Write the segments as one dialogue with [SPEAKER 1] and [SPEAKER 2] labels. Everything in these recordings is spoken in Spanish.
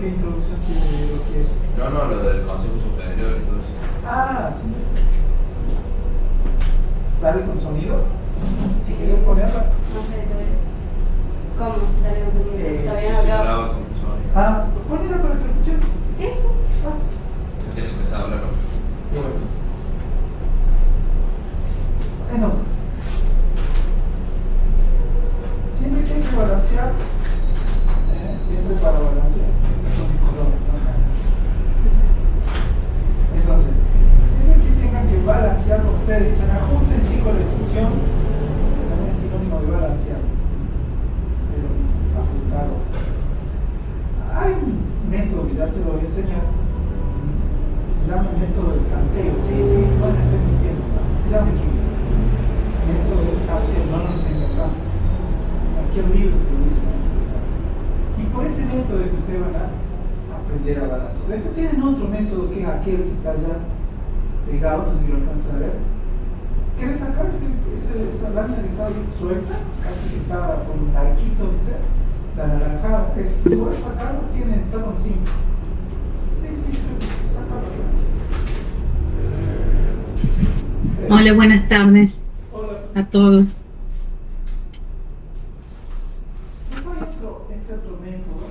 [SPEAKER 1] ¿Qué introducción tiene de lo que es?
[SPEAKER 2] No, lo del Consejo Superior y todo eso.
[SPEAKER 1] Ah, sí. ¿Sale con sonido? Si quieres ponerla.
[SPEAKER 3] No sé, ¿cómo se sale con sonido? Todavía no
[SPEAKER 2] Se
[SPEAKER 3] hablaba.
[SPEAKER 2] graba con sonido.
[SPEAKER 1] Ah, ponela para que escuchen.
[SPEAKER 3] Sí, sí.
[SPEAKER 1] Ah,
[SPEAKER 2] Se tiene que empezar a hablar.
[SPEAKER 1] bueno. Entonces, siempre que hay que balancear, siempre para balancear, son colores, ¿no? Entonces, siempre que tengan que balancear, ustedes dicen ajusten chicos la función, también es sinónimo de balancear, pero ajustado. Hay un método que ya se lo voy a enseñar, que se llama el método del tanteo. Sí, no me estoy mintiendo, así se llama aquí. Método del tanteo, no lo entiendo acá. Cualquier libro que lo dice. Y por ese método es que ustedes van a aprender a balancear. Después tienen otro método que es aquel que está ya pegado, no sé si lo alcanzan a ver. ¿Querés sacar esa lámina que está ahí suelta? Casi que está con un arquito, ¿viste? La naranjada. Si puedes sacarlo, está con 5. Sí, se saca por
[SPEAKER 4] Hola, buenas tardes
[SPEAKER 1] Hola.
[SPEAKER 4] a todos.
[SPEAKER 1] Después hay este otro método,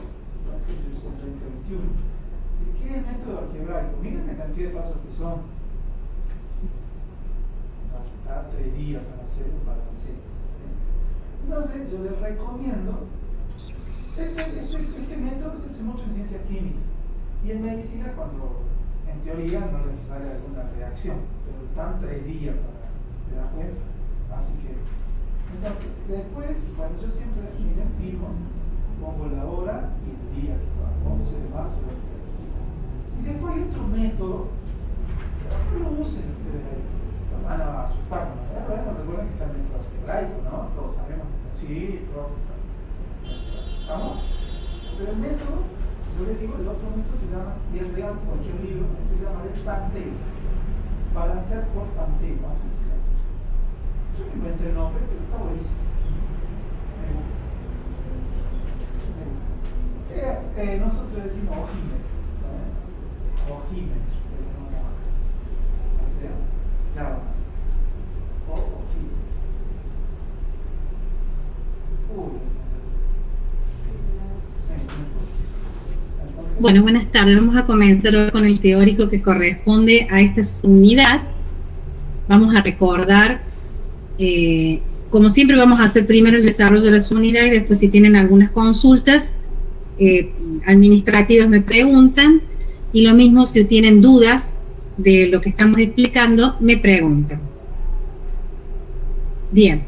[SPEAKER 1] que es el 2021. ¿Qué es el método algebraico? Miren la cantidad de pasos que son. Da 3 días para hacer un balanceo. ¿Sí? Entonces, yo les recomiendo. Este método se hace mucho en ciencia química. Y en medicina, cuando en teoría no les sale alguna reacción, pero dan 3 días para. ¿Te das cuenta? Así que. Entonces, después, bueno, yo siempre, miren, firmo, pongo la hora y el día, 11 de marzo. Y después hay otro método, no lo usen ustedes ahí, lo van a asustar, ¿no? Bueno, recuerden que está el método algebraico, ¿no? Todos sabemos que sí, profesor. ¿Estamos? Pero el método, yo les digo, el otro método se llama, y es real, cualquier libro, se llama el tanteo. Balancear por tanteo, así se llama. Yo me inventé el nombre, pero está buenísimo. Me gusta. Nosotros decimos ojímetro. Ojímetro, pero no acá. O sea, ya va. Ojímetro. Entonces,
[SPEAKER 4] Bueno, buenas tardes. Vamos a comenzar hoy con el teórico que corresponde a esta unidad. Vamos a recordar, como siempre vamos a hacer primero el desarrollo de la unidad y después si tienen algunas consultas administrativas me preguntan, y lo mismo si tienen dudas de lo que estamos explicando me preguntan. Bien.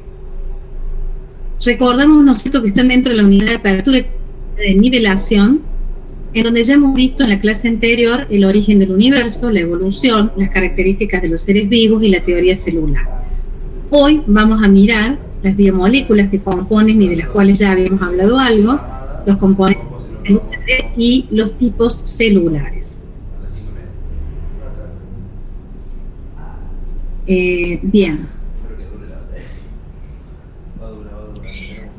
[SPEAKER 4] Recordamos, ¿no es cierto?, que están dentro de la unidad de apertura y de nivelación, en donde ya hemos visto en la clase anterior el origen del universo, la evolución, las características de los seres vivos y la teoría celular. Hoy vamos a mirar las biomoléculas que componen y de las cuales ya habíamos hablado algo, los componentes celulares y los tipos celulares. Bien.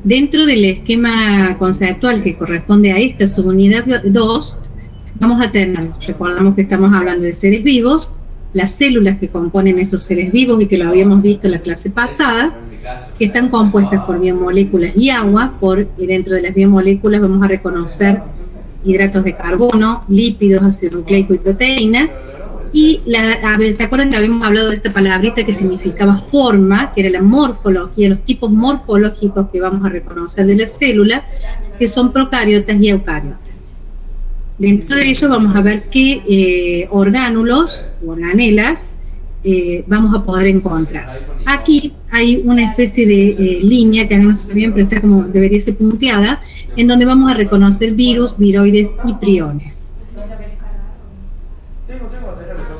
[SPEAKER 4] Dentro del esquema conceptual que corresponde a esta subunidad 2, vamos a tener, recordamos que estamos hablando de seres vivos, las células que componen esos seres vivos y que lo habíamos visto en la clase pasada, que están compuestas por biomoléculas y agua, y dentro de las biomoléculas vamos a reconocer hidratos de carbono, lípidos, ácido nucleico y proteínas. Y ¿se acuerdan que habíamos hablado de esta palabrita que significaba forma, que era la morfología, los tipos morfológicos que vamos a reconocer de la célula, que son procariotas y eucariotas? Dentro de ello vamos a ver qué orgánulos o organelas vamos a poder encontrar. Aquí hay una especie de línea que no sé bien, pero está como debería ser punteada, en donde vamos a reconocer virus, viroides y priones.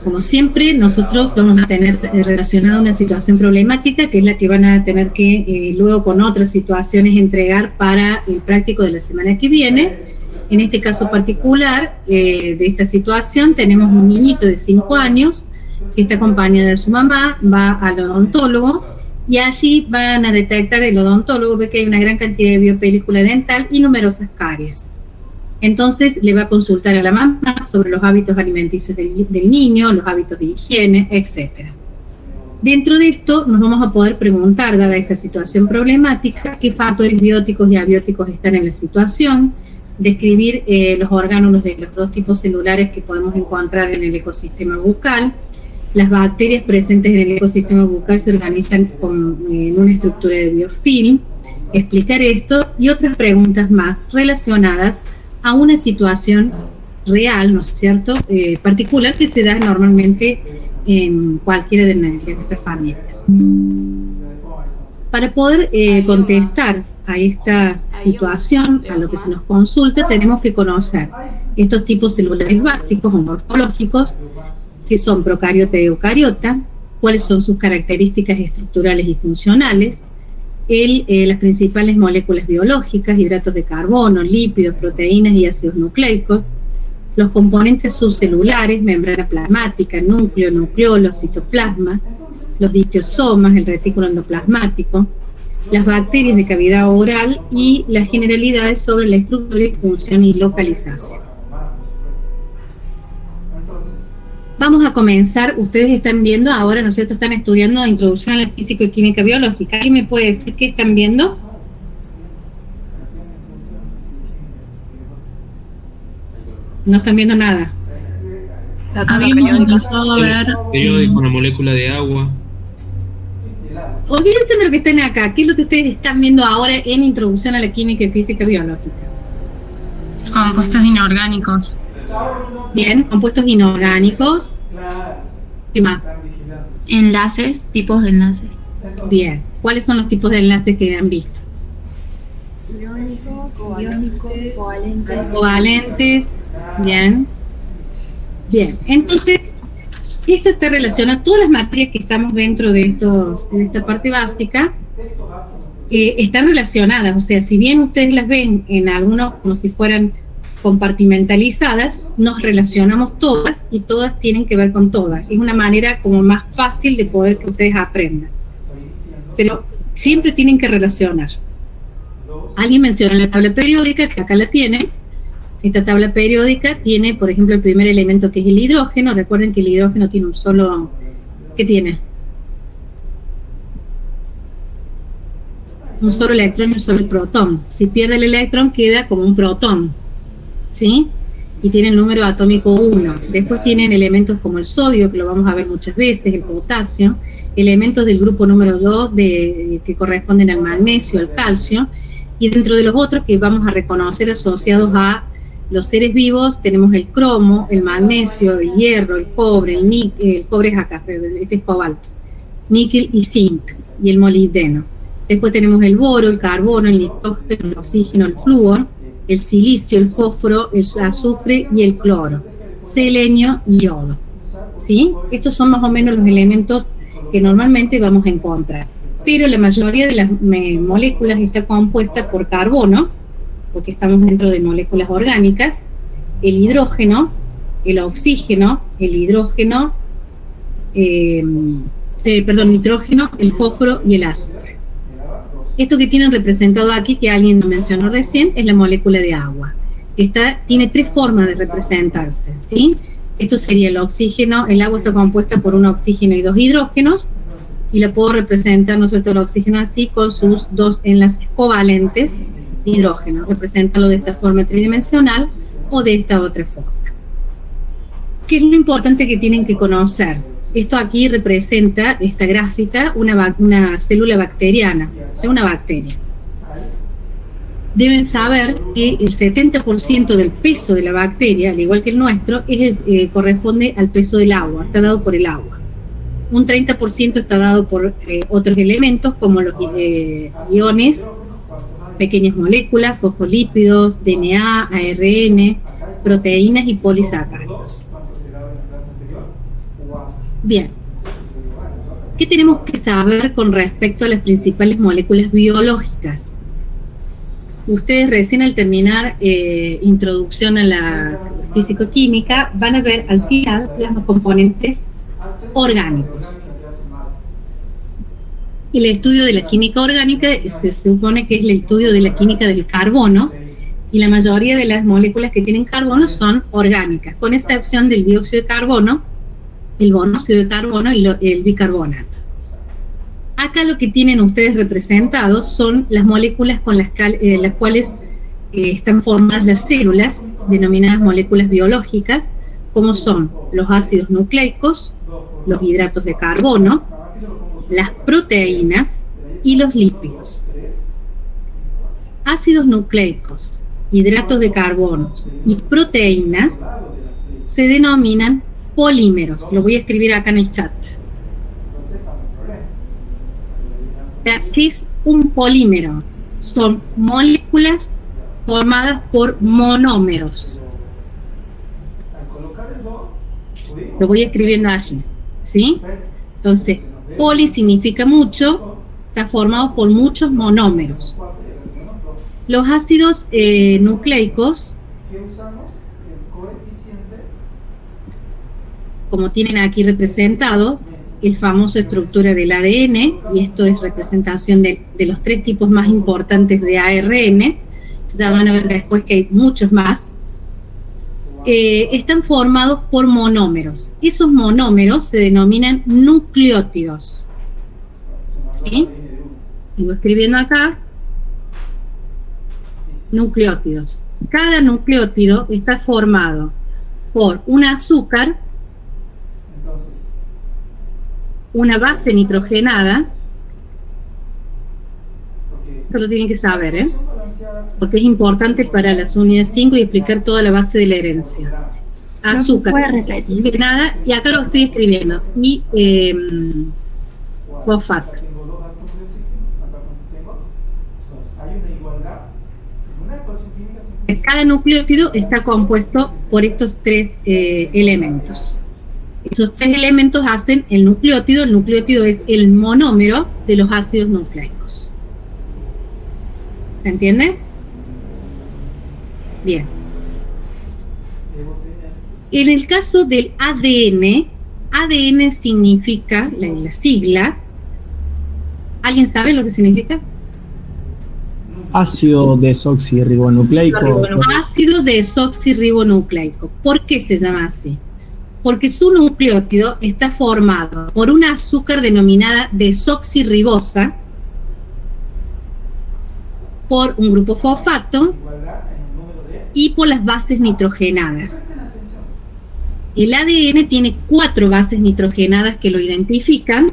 [SPEAKER 4] Como siempre, nosotros vamos a tener relacionada una situación problemática, que es la que van a tener que luego con otras situaciones entregar para el práctico de la semana que viene. En este caso particular de esta situación tenemos un niñito de 5 años que está acompañado de su mamá, va al odontólogo y allí van a detectar, el odontólogo ve que hay una gran cantidad de biopelícula dental y numerosas caries. Entonces le va a consultar a la mamá sobre los hábitos alimenticios del niño, los hábitos de higiene, etc. Dentro de esto nos vamos a poder preguntar, dada esta situación problemática, qué factores bióticos y abióticos están en la situación, describir los orgánulos de los dos tipos celulares que podemos encontrar en el ecosistema bucal. Las bacterias presentes en el ecosistema bucal se organizan en una estructura de biofilm, explicar esto y otras preguntas más relacionadas a una situación real, ¿no es cierto?, particular que se da normalmente en cualquiera de nuestras familias. Para poder contestar a esta situación, a lo que se nos consulta, tenemos que conocer estos tipos celulares básicos o morfológicos, que son procariota y eucariota, cuáles son sus características estructurales y funcionales, las principales moléculas biológicas, hidratos de carbono, lípidos, proteínas y ácidos nucleicos, los componentes subcelulares, membrana plasmática, núcleo, nucleolo, citoplasma, los dictiosomas, el retículo endoplasmático, las bacterias de cavidad oral y las generalidades sobre la estructura y función y localización. Vamos a comenzar, ustedes están viendo ahora, ¿no es cierto?, están estudiando Introducción a la Física y Química Biológica. ¿Alguien me puede decir qué están viendo? No están viendo nada.
[SPEAKER 5] Habíamos empezado a ver periódico, una molécula de agua.
[SPEAKER 4] Olvídense de lo que estén acá. ¿Qué es lo que ustedes están viendo ahora en Introducción a la Química y Física Biológica?
[SPEAKER 5] Compuestos inorgánicos.
[SPEAKER 4] Bien, compuestos inorgánicos. ¿Qué más?
[SPEAKER 6] Enlaces, tipos de enlaces.
[SPEAKER 4] Bien, ¿cuáles son los tipos de enlaces que han visto?
[SPEAKER 3] Iónico, covalente.
[SPEAKER 4] Covalentes. Bien. Bien, entonces, esto está relacionado, todas las materias que estamos dentro de esta parte básica, están relacionadas, o sea, si bien ustedes las ven en algunos como si fueran compartimentalizadas, nos relacionamos todas y todas tienen que ver con todas. Es una manera como más fácil de poder que ustedes aprendan. Pero siempre tienen que relacionar. Alguien menciona la tabla periódica, que acá la tiene. Esta tabla periódica tiene, por ejemplo, el primer elemento que es el hidrógeno. Recuerden que el hidrógeno tiene un solo... ¿Qué tiene? Un solo electrón y un solo protón. Si pierde el electrón queda como un protón, ¿sí? Y tiene el número atómico 1. Después tienen elementos como el sodio, que lo vamos a ver muchas veces, el potasio, elementos del grupo número 2 que corresponden al magnesio, al calcio, y dentro de los otros que vamos a reconocer asociados a los seres vivos tenemos el cromo, el magnesio, el hierro, el cobre, el níquel, el cobre es acá, este es cobalto, níquel y zinc, y el molibdeno. Después tenemos el boro, el carbono, el nitrógeno, el oxígeno, el flúor, el silicio, el fósforo, el azufre y el cloro, selenio y yodo. ¿Sí? Estos son más o menos los elementos que normalmente vamos a encontrar. Pero la mayoría de las moléculas está compuesta por carbono, porque estamos dentro de moléculas orgánicas, el hidrógeno, el oxígeno, el hidrógeno, nitrógeno, el fósforo y el azufre. Esto que tienen representado aquí, que alguien mencionó recién, es la molécula de agua, que tiene tres formas de representarse, ¿sí? Esto sería el oxígeno, el agua está compuesta por un oxígeno y dos hidrógenos, y la puedo representar, nosotros, el oxígeno así, con sus dos enlaces covalentes de hidrógeno, representarlo de esta forma tridimensional o de esta otra forma. ¿Qué es lo importante que tienen que conocer? Esto aquí representa, esta gráfica, una célula bacteriana, o sea, una bacteria. Deben saber que el 70% del peso de la bacteria, al igual que el nuestro, corresponde al peso del agua, está dado por el agua. Un 30% está dado por otros elementos como los iones, pequeñas moléculas, fosfolípidos, DNA, ARN, proteínas y polisacáridos. Bien, ¿qué tenemos que saber con respecto a las principales moléculas biológicas? Ustedes recién al terminar introducción a la físico-química van a ver al final los componentes orgánicos. El estudio de la química orgánica se supone que es el estudio de la química del carbono, y la mayoría de las moléculas que tienen carbono son orgánicas, con excepción del dióxido de carbono, el monóxido de carbono y el bicarbonato. Acá lo que tienen ustedes representados son las moléculas con las cuales están formadas las células, denominadas moléculas biológicas, como son los ácidos nucleicos, los hidratos de carbono, las proteínas y los lípidos. Ácidos nucleicos, hidratos de carbono y proteínas se denominan polímeros. Lo voy a escribir acá en el chat. ¿Qué es un polímero? Son moléculas formadas por monómeros. Lo voy escribiendo allí, ¿sí? Entonces, poli significa mucho, está formado por muchos monómeros. Los ácidos nucleicos, como tienen aquí representado, el famoso estructura del ADN, y esto es representación de los 3 tipos más importantes de ARN, ya van a ver después que hay muchos más, están formados por monómeros. Esos monómeros se denominan nucleótidos. ¿Sí? Sigo escribiendo acá. Nucleótidos. Cada nucleótido está formado por un azúcar, una base nitrogenada. Esto lo tienen que saber, porque es importante para las unidades 5 y explicar toda la base de la herencia. Azúcar nitrogenada, y acá lo estoy escribiendo, y fosfato. Cada nucleótido está compuesto por estos 3 elementos. Esos 3 elementos hacen el nucleótido. El nucleótido es el monómero de los ácidos nucleicos. ¿Se entiende? Bien. En el caso del ADN, ADN significa, la sigla, ¿alguien sabe lo que significa?
[SPEAKER 7] Ácido desoxirribonucleico.
[SPEAKER 4] Ácido desoxirribonucleico. ¿Por qué se llama así? Porque su nucleótido está formado por una azúcar denominada desoxirribosa, por un grupo fosfato y por las bases nitrogenadas. El ADN tiene 4 bases nitrogenadas que lo identifican,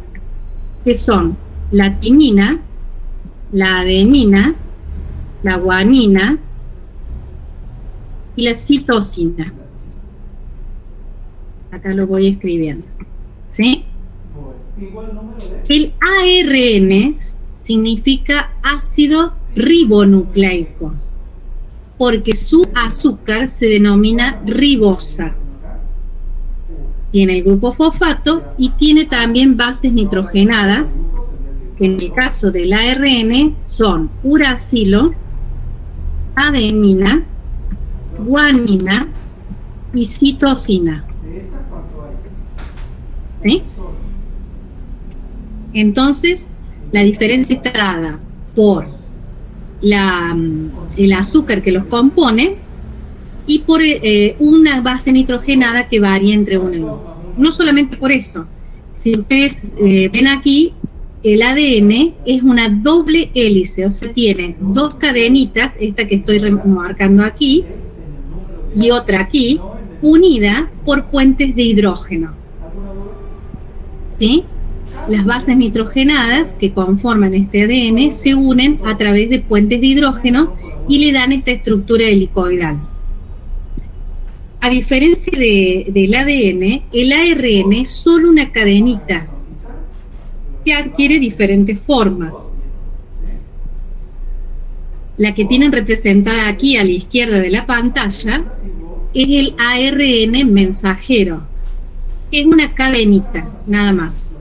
[SPEAKER 4] que son la timina, la adenina, la guanina y la citosina. Acá lo voy escribiendo, ¿sí? El ARN significa ácido ribonucleico, porque su azúcar se denomina ribosa. Tiene el grupo fosfato y tiene también bases nitrogenadas, que en el caso del ARN son uracilo, adenina, guanina y citosina. ¿Sí? Entonces, la diferencia está dada por el azúcar que los compone y por una base nitrogenada que varía entre uno y otro. No solamente por eso. Si ustedes ven aquí, el ADN es una doble hélice, o sea, tiene 2 cadenitas, esta que estoy marcando aquí y otra aquí, unida por puentes de hidrógeno. ¿Sí? Las bases nitrogenadas que conforman este ADN se unen a través de puentes de hidrógeno y le dan esta estructura helicoidal. A diferencia del ADN, el ARN es solo una cadenita que adquiere diferentes formas. La que tienen representada aquí a la izquierda de la pantalla es el ARN mensajero, que es una cadenita, nada más.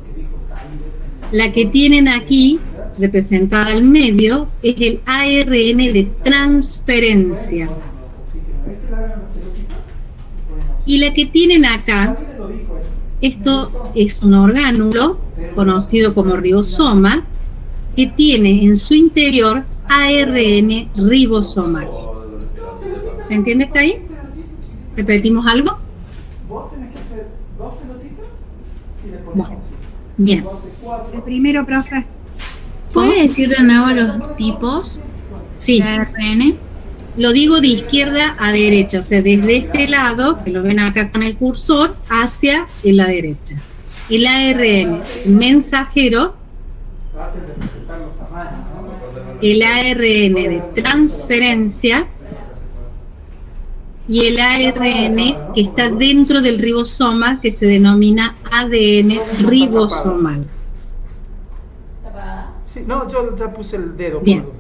[SPEAKER 4] La que tienen aquí, representada al medio, es el ARN de transferencia. Y la que tienen acá, esto es un orgánulo conocido como ribosoma, que tiene en su interior ARN ribosomal. ¿Se entiende hasta ahí? ¿Repetimos algo?
[SPEAKER 1] Vos tenés que hacer 2 pelotitas y le pones
[SPEAKER 4] Bueno, bien.
[SPEAKER 8] El primero, profe.
[SPEAKER 6] ¿Puede decir de nuevo los tipos
[SPEAKER 4] Sí,
[SPEAKER 6] de ARN?
[SPEAKER 4] lo digo de izquierda a derecha, o sea, desde este lado, que lo ven acá con el cursor, hacia la derecha. El ARN mensajero,
[SPEAKER 1] Traten de respetar los tamaños, ¿no?
[SPEAKER 4] el ARN de transferencia y el ARN que está dentro del ribosoma, que se denomina ADN ribosomal.
[SPEAKER 1] Sí, no, yo ya puse el dedo.
[SPEAKER 4] Bien.
[SPEAKER 1] gordo.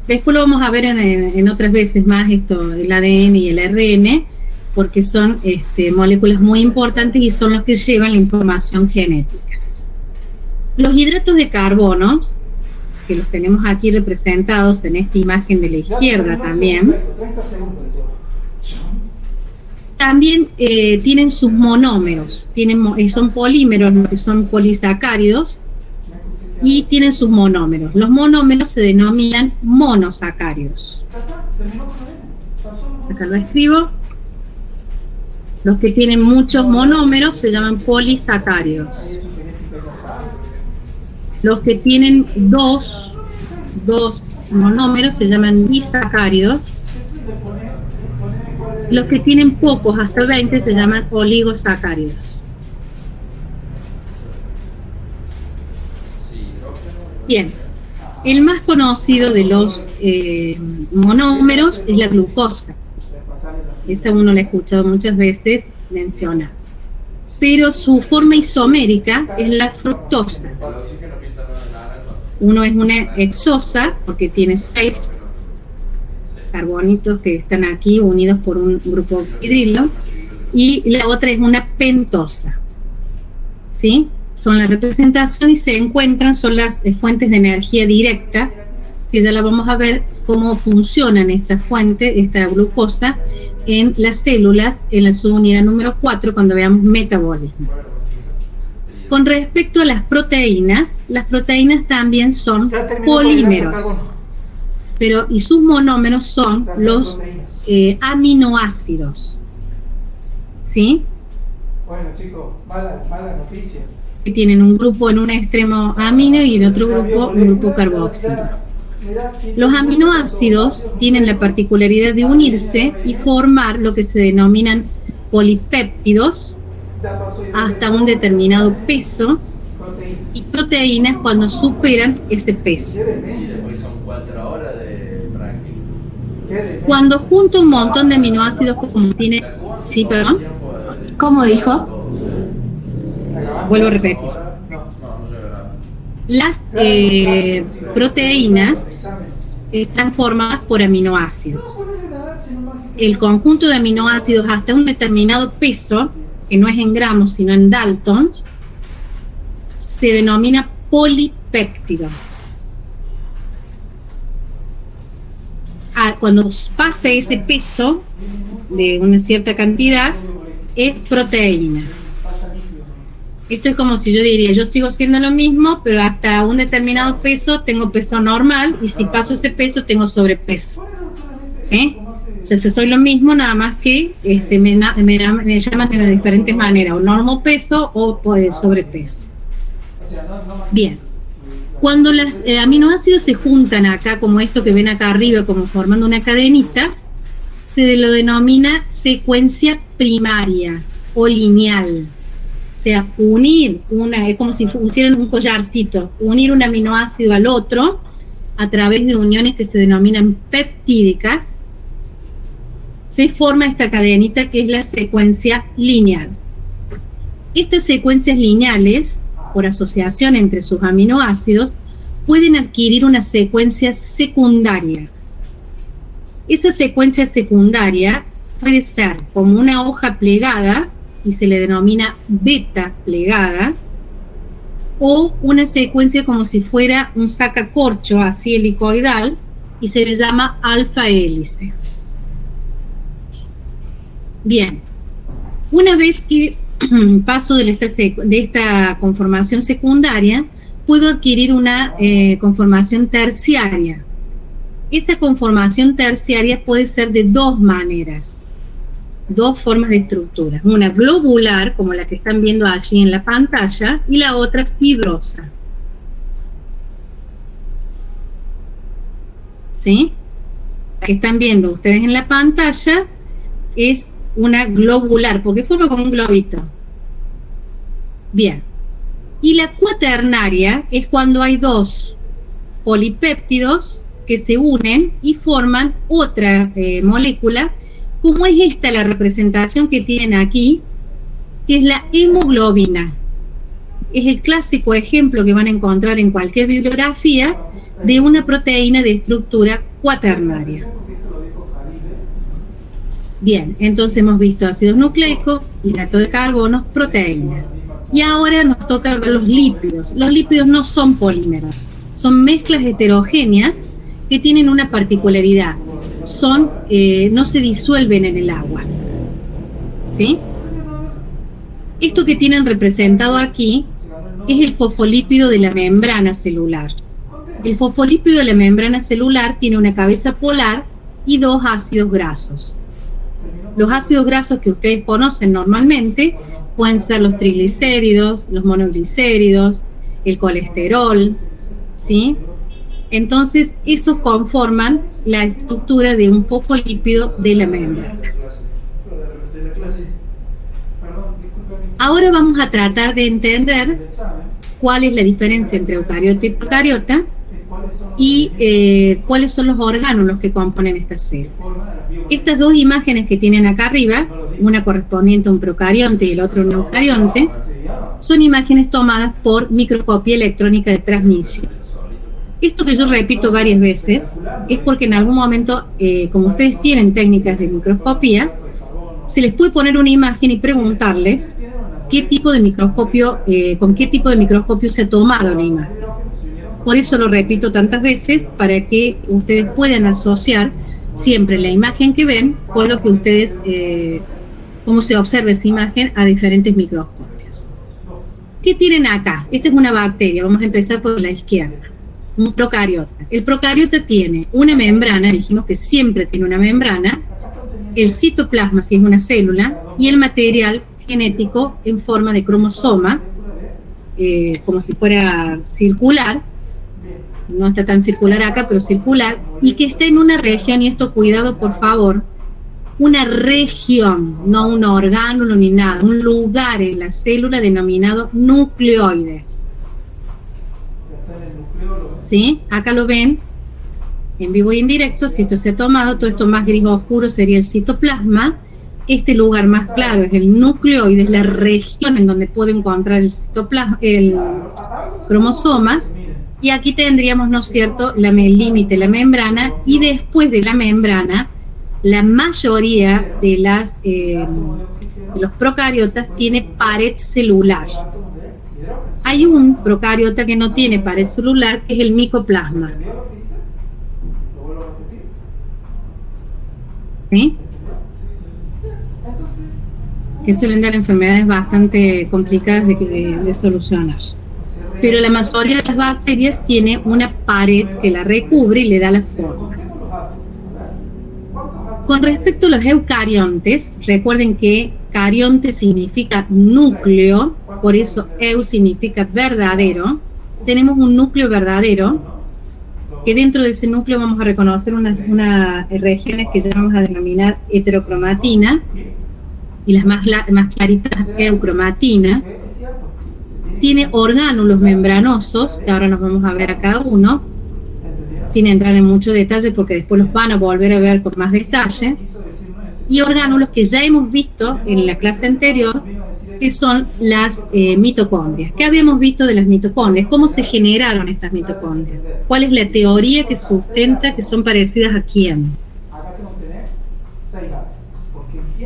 [SPEAKER 4] Después lo vamos a ver en otras veces más, esto, el ADN y el ARN, porque son moléculas muy importantes y son los que llevan la información genética. Los hidratos de carbono, que los tenemos aquí representados en esta imagen de la
[SPEAKER 1] Ya se
[SPEAKER 4] izquierda
[SPEAKER 1] terminó,
[SPEAKER 4] también,
[SPEAKER 1] perfecto, 30 segundos le llevo.
[SPEAKER 4] también tienen sus monómeros, son polímeros, lo que son polisacáridos, y tienen sus monómeros. Los monómeros se denominan monosacáridos.
[SPEAKER 1] Ya está, terminó con la pasó.
[SPEAKER 4] Acá lo escribo. Los que tienen muchos monómeros se llaman polisacáridos.
[SPEAKER 1] Ahí es un genético, ya sabe.
[SPEAKER 4] Los que tienen dos monómeros se llaman disacáridos. Los que tienen pocos, hasta 20, se llaman oligosacáridos. Bien, el más conocido de los monómeros es la glucosa. Esa uno la ha escuchado muchas veces mencionar. Pero su forma isomérica es la fructosa. Uno es una hexosa porque tiene 6 carbonitos que están aquí unidos por un grupo oxidrilo, y la otra es una pentosa. ¿Sí? Son la representación y se encuentran, son las fuentes de energía directa, que ya la vamos a ver cómo funcionan esta fuente, esta glucosa, en las células, en la subunidad número 4, cuando veamos metabolismo. Con respecto a las proteínas también son polímeros, pero y sus monómeros son los aminoácidos. ¿Sí?
[SPEAKER 1] Bueno, chicos, mala noticia.
[SPEAKER 4] Que tienen un grupo en un extremo amino y en otro grupo un grupo carboxilo. Los aminoácidos tienen la particularidad de unirse y formar lo que se denominan polipéptidos hasta un determinado peso, y proteínas cuando superan ese peso.
[SPEAKER 2] Después son 4 horas de práctica.
[SPEAKER 4] Cuando junto un montón de aminoácidos como tiene... Sí, perdón.
[SPEAKER 6] ¿Cómo dijo?
[SPEAKER 4] Vuelvo a repetir. Las proteínas están formadas por aminoácidos. El conjunto de aminoácidos hasta un determinado peso, que no es en gramos sino en daltons, se denomina polipéptido. Cuando pase ese peso de una cierta cantidad, es proteína. Esto es como si yo diría, yo sigo siendo lo mismo, pero hasta un determinado peso tengo peso normal, y si paso ese peso tengo sobrepeso. ¿Sí? O sea, soy lo mismo, nada más que me llaman de diferentes maneras, o normo peso o sobrepeso. Bien. Cuando los aminoácidos se juntan acá, como esto que ven acá arriba, como formando una cadenita, se lo denomina secuencia primaria o lineal. O sea, unir es como si pusieran un collarcito, unir un aminoácido al otro a través de uniones que se denominan peptídicas, se forma esta cadenita que es la secuencia lineal. Estas secuencias lineales, por asociación entre sus aminoácidos, pueden adquirir una secuencia secundaria. Esa secuencia secundaria puede ser como una hoja plegada, y se le denomina beta plegada, o una secuencia como si fuera un sacacorcho así helicoidal, y se le llama alfa hélice. Bien, una vez que paso de esta conformación secundaria, puedo adquirir una conformación terciaria. esa conformación terciaria puede ser de dos maneras, dos formas de estructura. Una globular, como la que están viendo allí en la pantalla, y la otra fibrosa. ¿Sí? La que están viendo ustedes en la pantalla es una globular, porque forma como un globito. Bien. Y la cuaternaria es cuando hay dos polipéptidos que se unen y forman otra molécula, como es esta la representación que tienen aquí, que es la hemoglobina. Es el clásico ejemplo que van a encontrar en cualquier bibliografía de una proteína de estructura cuaternaria. Bien, entonces hemos visto ácidos nucleicos, hidratos de carbono, proteínas. Y ahora nos toca ver los lípidos. Los lípidos no son polímeros, son mezclas heterogéneas que tienen una particularidad. No se disuelven en el agua. ¿Sí? Esto que tienen representado aquí es el fosfolípido de la membrana celular. El fosfolípido de la membrana celular tiene una cabeza polar y dos ácidos grasos. Los ácidos grasos que ustedes conocen normalmente pueden ser los triglicéridos, los monoglicéridos, el colesterol, ¿sí? Entonces, esos conforman la estructura de un fosfolípido de la membrana. Ahora vamos a tratar de entender cuál es la diferencia entre eucariota y procariota y cuáles son los órganos que componen estas células. Estas dos imágenes que tienen acá arriba, una correspondiente a un procarionte y el otro a un eucarionte, son imágenes tomadas por microscopía electrónica de transmisión. Esto que yo repito varias veces es porque en algún momento, como ustedes tienen técnicas de microscopía, se les puede poner una imagen y preguntarles qué tipo de microscopio, con qué tipo de microscopio se ha tomado la imagen. Por eso lo repito tantas veces, para que ustedes puedan asociar siempre la imagen que ven con lo que ustedes, cómo se observa esa imagen a diferentes microscopios. ¿Qué tienen acá? Esta es una bacteria, vamos a empezar por la izquierda. Un procariota. El procariota tiene una membrana, dijimos que siempre tiene una membrana, el citoplasma si es una célula, y el material genético en forma de cromosoma, como si fuera circular, no está tan circular acá, pero circular, y que está en una región, y esto cuidado por favor, una región, no un orgánulo ni nada, un lugar en la célula denominado nucleoide. ¿Sí? Acá lo ven, en vivo y en directo, si esto se ha tomado, todo esto más gris oscuro sería el citoplasma, este lugar más claro es el nucleoide, es la región en donde puede encontrar el citoplasma, el cromosoma, y aquí tendríamos, ¿no es cierto?, el límite, la membrana, y después de la membrana, la mayoría de los procariotas tiene pared celular. Hay un procariota que no tiene pared celular, que es el micoplasma. ¿Sí? Que suelen dar enfermedades bastante complicadas de solucionar. Pero la mayoría de las bacterias tiene una pared que la recubre y le da la forma. Con respecto a los eucariontes, recuerden que carionte significa núcleo, por eso eu significa verdadero. Tenemos un núcleo verdadero, que dentro de ese núcleo vamos a reconocer unas regiones que ya vamos a denominar heterocromatina, y las más claritas eucromatina. Tiene orgánulos membranosos, que ahora nos vamos a ver a cada uno, sin entrar en mucho detalle porque después los van a volver a ver con más detalle, y orgánulos que ya hemos visto en la clase anterior, que son las mitocondrias. ¿Qué habíamos visto de las mitocondrias? ¿Cómo se generaron estas mitocondrias? ¿Cuál es la teoría que sustenta que son parecidas a quién?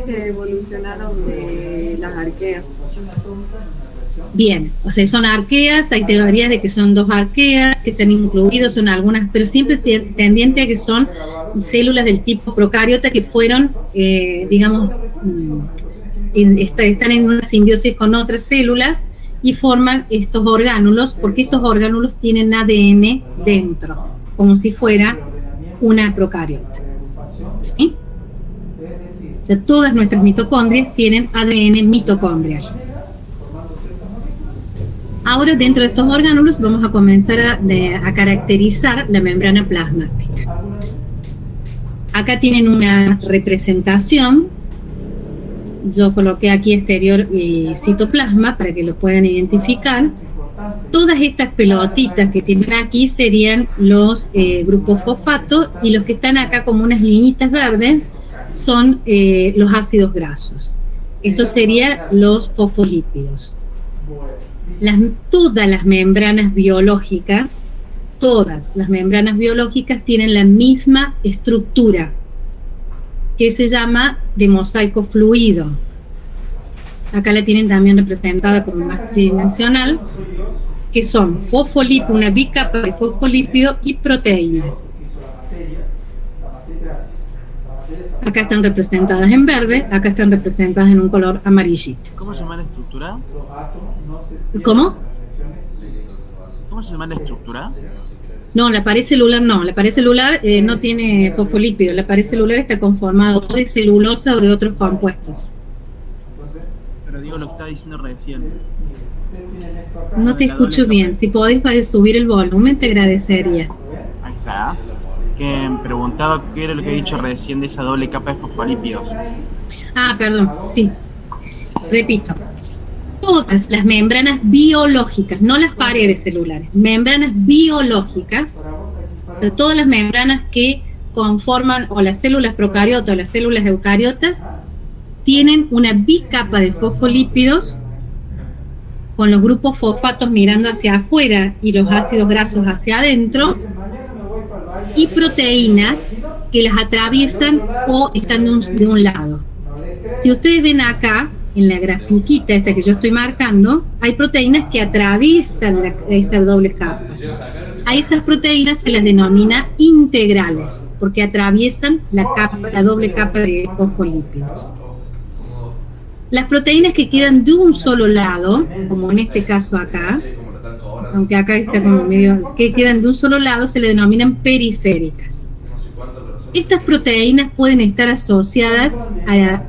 [SPEAKER 9] Que evolucionaron de las arqueas.
[SPEAKER 4] Bien, o sea, son arqueas, hay teorías de que son dos arqueas, que están incluidos, son algunas, pero siempre tendiente a que son células del tipo procariota que fueron, digamos, están en una simbiosis con otras células y forman estos orgánulos, porque estos orgánulos tienen ADN dentro, como si fuera una procariota. ¿Sí? O sea, todas nuestras mitocondrias tienen ADN mitocondrial. Ahora, dentro de estos orgánulos, vamos a comenzar a caracterizar la membrana plasmática. Acá tienen una representación. Yo coloqué aquí exterior y citoplasma para que lo puedan identificar. Todas estas pelotitas que tienen aquí serían los grupos fosfato, y los que están acá como unas liñitas verdes son los ácidos grasos. Estos serían los fosfolípidos. Todas las membranas biológicas, tienen la misma estructura, que se llama de mosaico fluido. Acá la tienen también representada como más tridimensional, que son fosfolípidos, una bicapa de fosfolípido y proteínas. Acá están representadas en verde, acá están representadas en un color amarillito.
[SPEAKER 10] ¿Cómo se llama la estructura?
[SPEAKER 4] ¿Cómo?
[SPEAKER 10] ¿Cómo se llama la estructura?
[SPEAKER 4] No, la pared celular no. La pared celular no tiene fosfolípidos. La pared celular está conformada de celulosa o de otros compuestos.
[SPEAKER 10] Pero digo lo que estaba diciendo recién.
[SPEAKER 4] No te escucho bien. Si podés subir el volumen, te agradecería.
[SPEAKER 10] Ahí está. Que me preguntaba qué era lo que he dicho recién de esa doble capa de fosfolípidos.
[SPEAKER 4] Ah, perdón, sí. Repito. Todas las membranas biológicas, no las paredes celulares, membranas biológicas, todas las membranas que conforman o las células procariotas o las células eucariotas, tienen una bicapa de fosfolípidos con los grupos fosfatos mirando hacia afuera y los ácidos grasos hacia adentro, y proteínas que las atraviesan o están de un lado. Si ustedes ven acá, en la grafiquita esta que yo estoy marcando, hay proteínas que atraviesan esa doble capa. A esas proteínas se las denomina integrales, porque atraviesan la doble capa de fosfolípidos. Las proteínas que quedan de un solo lado, como en este caso acá, aunque acá está como medio, que quedan de un solo lado, se le denominan periféricas. Estas proteínas pueden estar asociadas a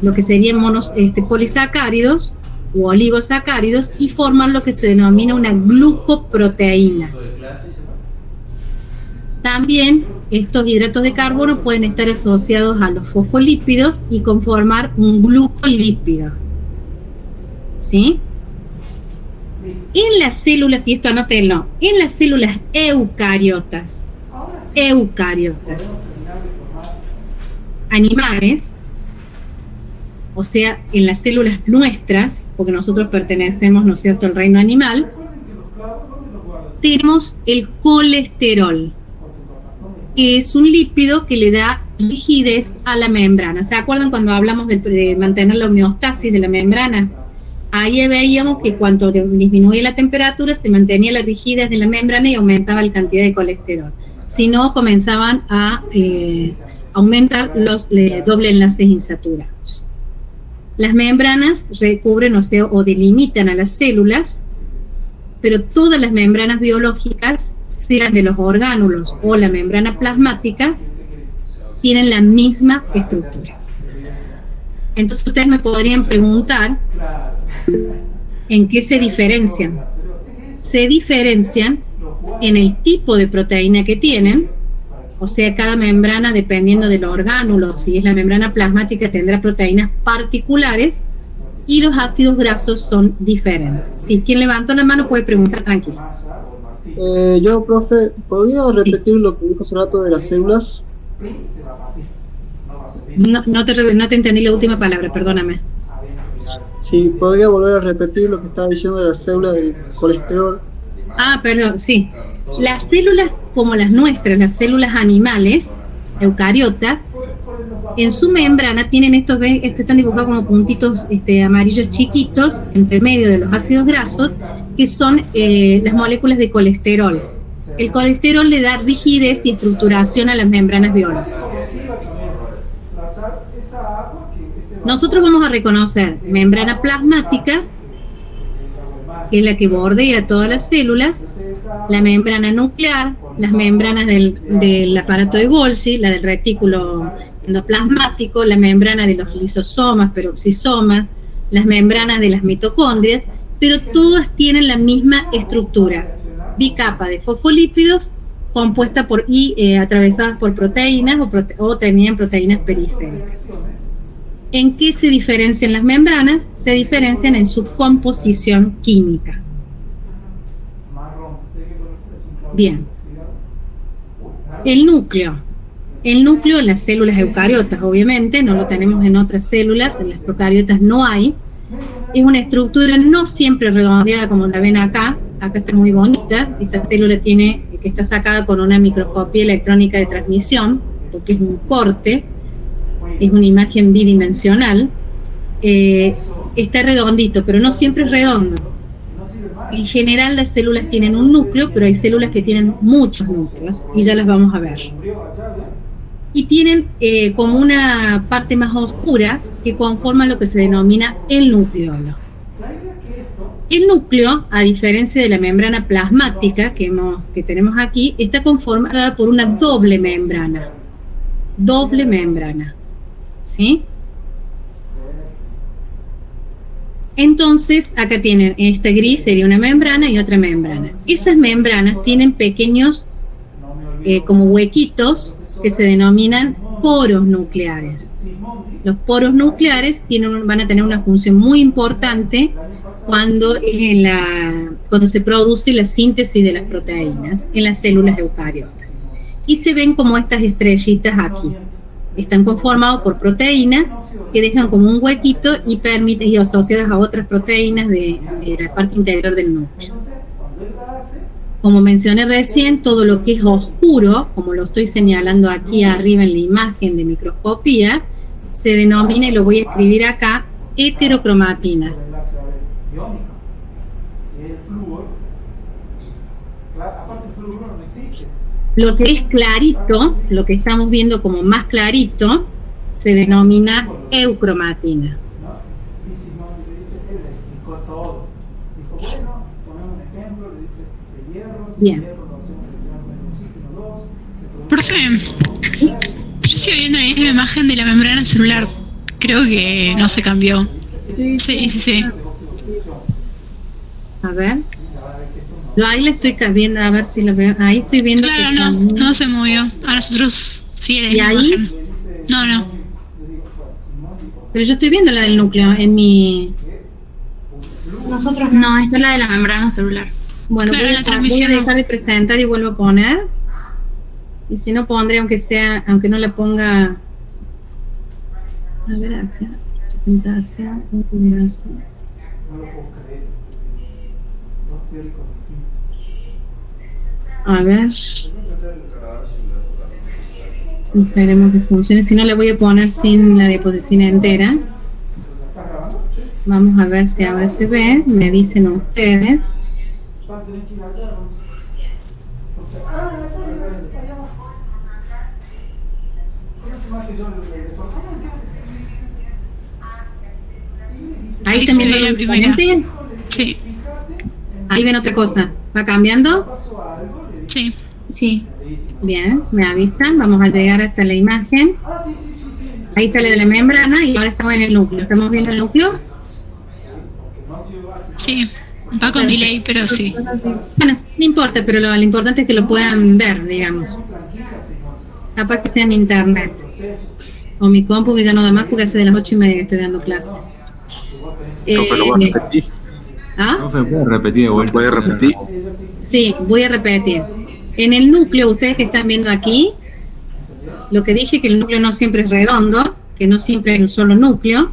[SPEAKER 4] lo que serían polisacáridos o oligosacáridos, y forman lo que se denomina una glucoproteína. También estos hidratos de carbono pueden estar asociados a los fosfolípidos y conformar un glucolípido. ¿Sí? En las células, y esto anótenlo, en las células eucariotas, animales, o sea, en las células nuestras, porque nosotros pertenecemos, ¿no es cierto?, al reino animal, tenemos el colesterol, que es un lípido que le da rigidez a la membrana. ¿Se acuerdan cuando hablamos de mantener la homeostasis de la membrana? Ahí veíamos que cuando disminuía la temperatura se mantenía la rigidez de la membrana y aumentaba la cantidad de colesterol. Si no, comenzaban a aumentar los doble enlaces insaturados. Las membranas recubren, o delimitan a las células, pero todas las membranas biológicas, sean de los orgánulos o la membrana plasmática, tienen la misma estructura. Entonces ustedes me podrían preguntar ¿en qué se diferencian? Se diferencian en el tipo de proteína que tienen, o sea, cada membrana, dependiendo del orgánulo, si es la membrana plasmática, tendrá proteínas particulares, y los ácidos grasos son diferentes. Si quien levantó la mano puede preguntar tranquilo.
[SPEAKER 11] Yo, profe, ¿podría repetir lo que dijo hace rato de las células?
[SPEAKER 4] No te entendí la última palabra, perdóname.
[SPEAKER 11] Sí, ¿podría volver a repetir lo que estaba diciendo de las células del colesterol?
[SPEAKER 4] Ah, perdón, sí. Las células como las nuestras, las células animales, eucariotas, en su membrana tienen están dibujados como puntitos amarillos chiquitos entre medio de los ácidos grasos, que son las moléculas de colesterol. El colesterol le da rigidez y estructuración a las membranas biológicas. Nosotros vamos a reconocer membrana plasmática que es la que bordea todas las células, la membrana nuclear, las membranas del aparato de Golgi, la del retículo endoplasmático, la membrana de los lisosomas, peroxisomas, las membranas de las mitocondrias, pero todas tienen la misma estructura, bicapa de fosfolípidos compuesta por y atravesadas por proteínas o tenían proteínas periféricas. ¿En qué se diferencian las membranas? Se diferencian en su composición química. Bien. El núcleo en las células eucariotas, obviamente, no lo tenemos en otras células, en las procariotas no hay. Es una estructura no siempre redondeada como la ven acá. Acá está muy bonita. Esta célula que está sacada con una microscopía electrónica de transmisión, porque es un corte, es una imagen bidimensional. Está redondito, pero no siempre es redondo. En general las células tienen un núcleo, pero hay células que tienen muchos núcleos, y ya las vamos a ver. Y tienen como una parte más oscura que conforma lo que se denomina el nucleolo. El núcleo, a diferencia de la membrana plasmática que tenemos aquí, está conformada por una doble membrana. Doble membrana. ¿Sí? Entonces, acá tienen, esta gris sería una membrana y otra membrana. Esas membranas tienen pequeños como huequitos que se denominan poros nucleares. Los poros nucleares van a tener una función muy importante cuando se produce la síntesis de las proteínas en las células eucariotas. Y se ven como estas estrellitas aquí. Están conformados por proteínas que dejan como un huequito y asociadas a otras proteínas de la parte interior del núcleo. Como mencioné recién, todo lo que es oscuro, como lo estoy señalando aquí arriba en la imagen de microscopía, se denomina, y lo voy a escribir acá, heterocromatina. Lo que es clarito, lo que estamos viendo como más clarito, se denomina eucromatina. Bien.
[SPEAKER 6] Profe, yo sigo viendo la misma imagen de la membrana celular. Creo que no se cambió. Sí.
[SPEAKER 4] A ver. Yo ahí le estoy viendo, a ver si lo veo. Ahí estoy viendo.
[SPEAKER 6] Claro, no se movió. A nosotros sí era la
[SPEAKER 4] ahí?
[SPEAKER 6] imagen. No.
[SPEAKER 4] Pero yo estoy viendo la del núcleo en mi...
[SPEAKER 6] Nosotros no, esta es la de la membrana celular.
[SPEAKER 4] Bueno,
[SPEAKER 6] claro,
[SPEAKER 4] voy a dejar de presentar y vuelvo a poner. Y si no pondré, aunque no la ponga... A ver acá. Presentación, configuración. A ver. Esperemos que funcione. Si no, la voy a poner sin la diapositiva entera. Vamos a ver si ahora se ve. Me dicen ustedes. Ahí también ve la primera.
[SPEAKER 6] Sí.
[SPEAKER 4] Ahí ven otra cosa. ¿Va cambiando?
[SPEAKER 6] Sí.
[SPEAKER 4] Bien, me avisan. Vamos a llegar hasta la imagen. Ahí está la de la membrana y ahora estamos en el núcleo. ¿Estamos viendo el núcleo?
[SPEAKER 6] Sí. Va con delay, pero sí.
[SPEAKER 4] Bueno, no importa, pero lo importante es que lo puedan ver, digamos. Capaz que sea mi internet. O mi compu, que ya no da más porque hace de las 8:30 que estoy dando clase.
[SPEAKER 5] ¿Puede repetir de vuelta?
[SPEAKER 12] ¿Puede repetir?
[SPEAKER 4] Sí, voy a repetir. En el núcleo, ustedes que están viendo aquí, lo que dije que el núcleo no siempre es redondo, que no siempre es un solo núcleo,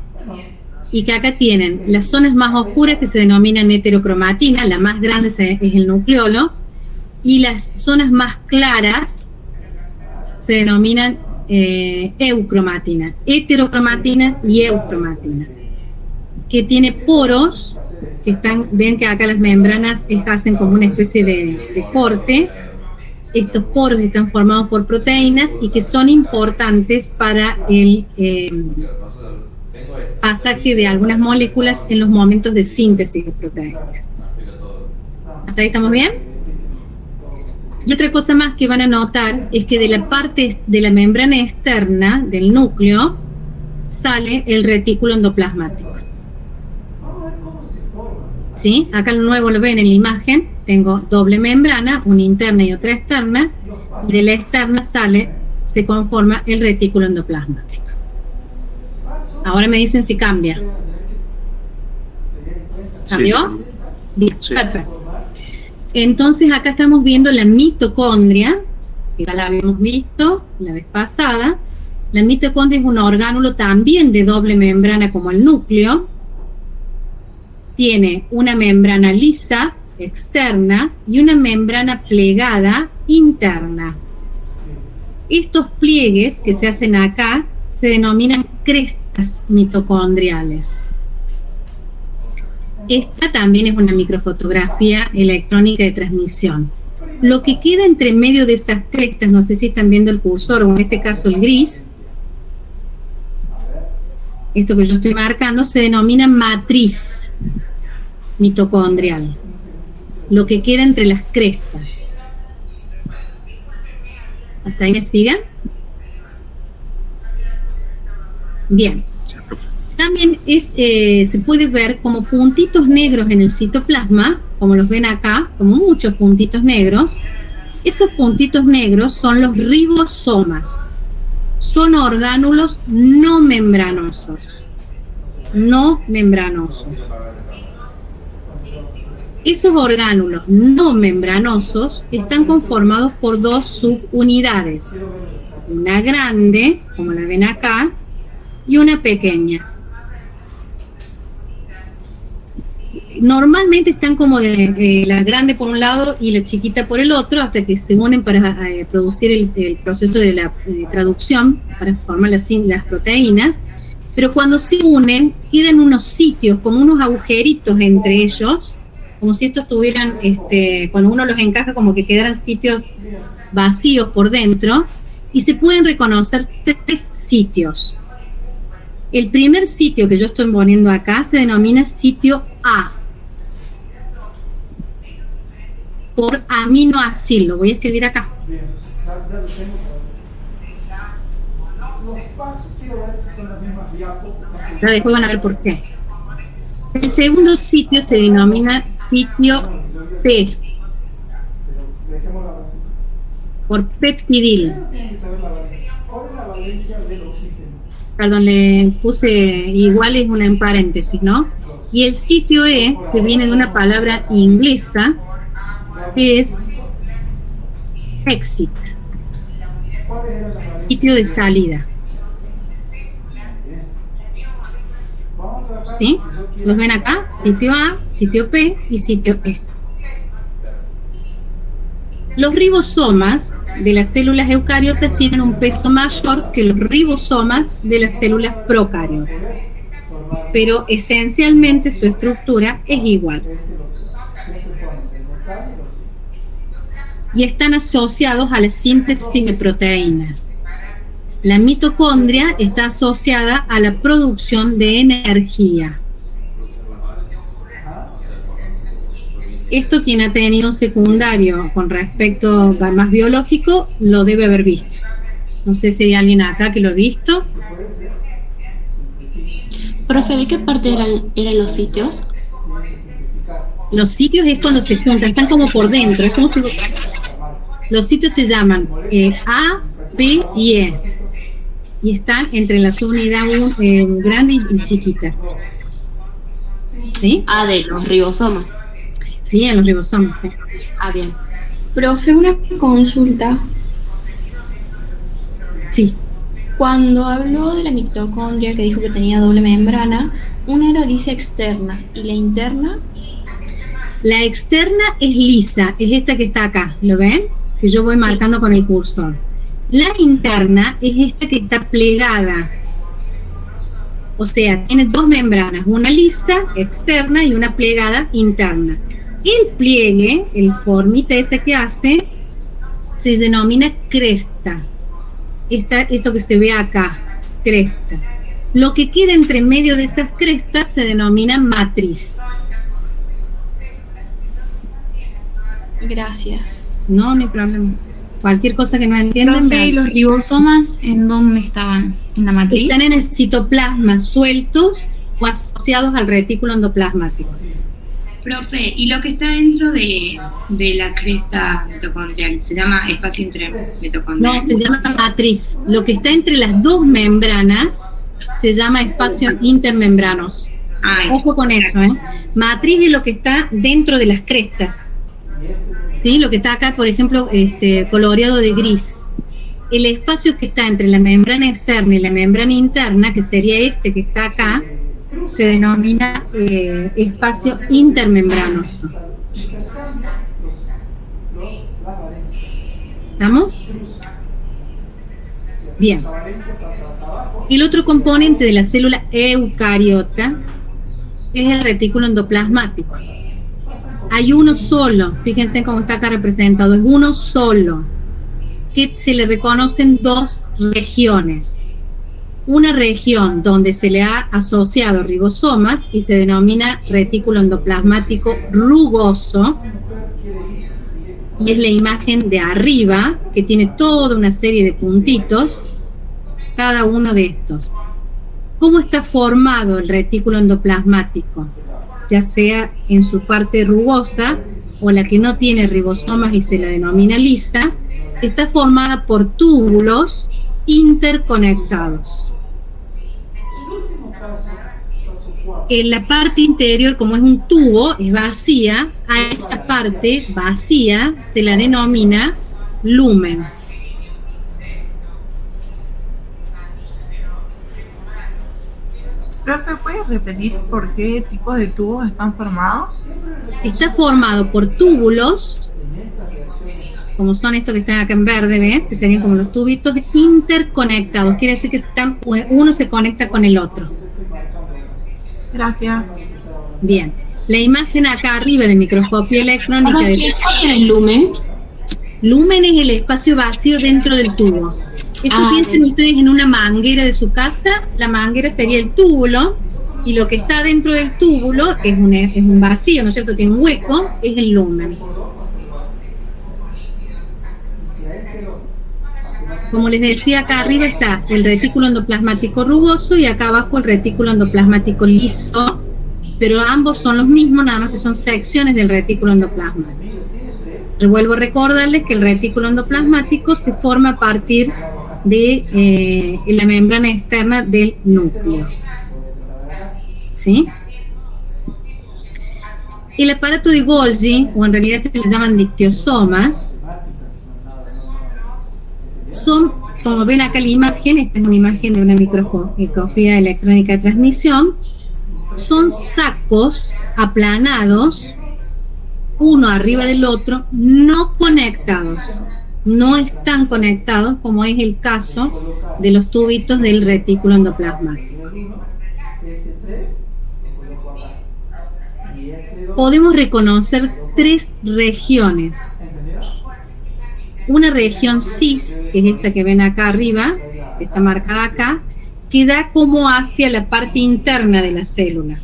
[SPEAKER 4] y que acá tienen las zonas más oscuras que se denominan heterocromatina, la más grande es el nucleolo, y las zonas más claras se denominan eucromatina, heterocromatina y eucromatina, que tiene poros que ven que acá las membranas hacen como una especie de corte. Estos poros están formados por proteínas y que son importantes para el pasaje de algunas moléculas en los momentos de síntesis de proteínas. ¿Hasta ahí estamos bien? Y otra cosa más que van a notar es que de la parte de la membrana externa del núcleo sale el retículo endoplasmático. ¿Sí? Acá el nuevo lo ven en la imagen. Tengo doble membrana, una interna y otra externa. Y de la externa se conforma el retículo endoplasmático. Ahora me dicen si cambia. ¿Cambió?
[SPEAKER 12] Sí.
[SPEAKER 4] Bien,
[SPEAKER 12] Sí.
[SPEAKER 4] perfecto. Entonces acá estamos viendo la mitocondria, que ya la habíamos visto la vez pasada. La mitocondria es un orgánulo también de doble membrana como el núcleo. Tiene una membrana lisa externa y una membrana plegada interna. Estos pliegues que se hacen acá se denominan crestas mitocondriales. Esta también es una microfotografía electrónica de transmisión. Lo que queda entre medio de estas crestas, no sé si están viendo el cursor o en este caso el gris, esto que yo estoy marcando se denomina matriz mitocondrial. Lo que queda entre las crestas. ¿Hasta ahí me siguen? Bien. También se puede ver como puntitos negros en el citoplasma, como los ven acá, como muchos puntitos negros. Esos puntitos negros son los ribosomas. Son orgánulos no membranosos. No membranosos. Esos orgánulos no membranosos están conformados por dos subunidades. Una grande, como la ven acá, y una pequeña. Normalmente están como de la grande por un lado y la chiquita por el otro, hasta que se unen para producir el proceso de la traducción, para formar las proteínas. Pero cuando se unen, quedan unos sitios, como unos agujeritos entre ellos, como si estos tuvieran, cuando uno los encaja, como que quedaran sitios vacíos por dentro, y se pueden reconocer 3 sitios. El primer sitio que yo estoy poniendo acá se denomina sitio A, por aminoacil, lo voy a escribir acá. Ya después van a ver por qué. El segundo sitio se denomina sitio P, por peptidil. Perdón, le puse igual, es una en paréntesis, ¿no? Y el sitio E, que viene de una palabra inglesa, es exit, sitio de salida. ¿Sí? Los ven acá, sitio A, sitio P y sitio E. Los ribosomas de las células eucariotas tienen un peso mayor que los ribosomas de las células procariotas, pero esencialmente su estructura es igual. Y están asociados a la síntesis de proteínas. La mitocondria está asociada a la producción de energía. Esto, quien ha tenido un secundario con respecto a más biológico, lo debe haber visto. No sé si hay alguien acá que lo ha visto.
[SPEAKER 13] Profe, ¿de qué parte eran los sitios?
[SPEAKER 4] Los sitios es cuando se juntan, están como por dentro. Es como si los sitios se llaman A, P y E. Y están entre la subunidad grande y chiquita. ¿Sí?
[SPEAKER 13] Ah, de los ribosomas.
[SPEAKER 4] Sí, en los ribosomas, sí.
[SPEAKER 13] Ah, bien.
[SPEAKER 3] Profe, una consulta.
[SPEAKER 4] Sí.
[SPEAKER 3] Cuando habló de la mitocondria, que dijo que tenía doble membrana, una era lisa externa y la interna.
[SPEAKER 4] La externa es lisa, es esta que está acá, ¿lo ven? Que yo voy marcando con el cursor. La interna es esta que está plegada. O sea, tiene dos membranas, una lisa externa y una plegada interna. El pliegue, el formita ese que hace, se denomina cresta. Esto que se ve acá, cresta. Lo que queda entre medio de esas crestas se denomina matriz.
[SPEAKER 3] Gracias.
[SPEAKER 4] No, no hay problema. Cualquier cosa que no entiendan.
[SPEAKER 12] Profe, ¿y los ribosomas en dónde estaban? ¿En la matriz?
[SPEAKER 4] Están en el citoplasma, sueltos o asociados al retículo endoplasmático.
[SPEAKER 12] Profe, ¿y lo que está dentro de la cresta mitocondrial se llama espacio intramitocondrial?
[SPEAKER 4] No, se llama matriz. Lo que está entre las dos membranas se llama espacio intermembranoso. Ojo con eso, ¿eh? Matriz es lo que está dentro de las crestas. ¿Sí? Lo que está acá, por ejemplo, coloreado de gris. El espacio que está entre la membrana externa y la membrana interna, que sería este que está acá, se denomina espacio intermembranoso. ¿Estamos? Bien. El otro componente de la célula eucariota es el retículo endoplasmático. Hay uno solo, fíjense cómo está acá representado, es uno solo, que se le reconocen dos regiones. Una región donde se le ha asociado ribosomas y se denomina retículo endoplasmático rugoso, y es la imagen de arriba, que tiene toda una serie de puntitos, cada uno de estos. ¿Cómo está formado el retículo endoplasmático? Ya sea en su parte rugosa o la que no tiene ribosomas y se la denomina lisa, está formada por túbulos interconectados. En la parte interior, como es un tubo, es vacía, a esta parte vacía se la denomina lumen.
[SPEAKER 9] Profe, ¿puedes repetir por qué tipo de tubos están formados?
[SPEAKER 4] Está formado por túbulos, como son estos que están acá en verde, ¿ves? Que serían como los tubitos interconectados. Quiere decir que uno se conecta con el otro.
[SPEAKER 9] Gracias.
[SPEAKER 4] Bien. La imagen acá arriba de microscopía electrónica.
[SPEAKER 13] ¿Cuál era el lumen?
[SPEAKER 4] Lumen es el espacio vacío dentro del tubo. Esto piensen ustedes en una manguera de su casa. La manguera sería el túbulo, y lo que está dentro del túbulo, que es un vacío, ¿no es cierto? Tiene un hueco, es el lumen. Como les decía, acá arriba está el retículo endoplasmático rugoso y acá abajo el retículo endoplasmático liso, pero ambos son los mismos, nada más que son secciones del retículo endoplasmático. Vuelvo a recordarles que el retículo endoplasmático se forma a partir de la membrana externa del núcleo. ¿Sí? El aparato de Golgi, o en realidad se les llaman dictiosomas, son, como ven acá la imagen, esta es una imagen de una microscopía electrónica de transmisión, son sacos aplanados, uno arriba del otro, no conectados. No están conectados, como es el caso de los tubitos del retículo endoplasmático. Podemos reconocer tres regiones. Una región cis, que es esta que ven acá arriba, que está marcada acá, que da como hacia la parte interna de la célula.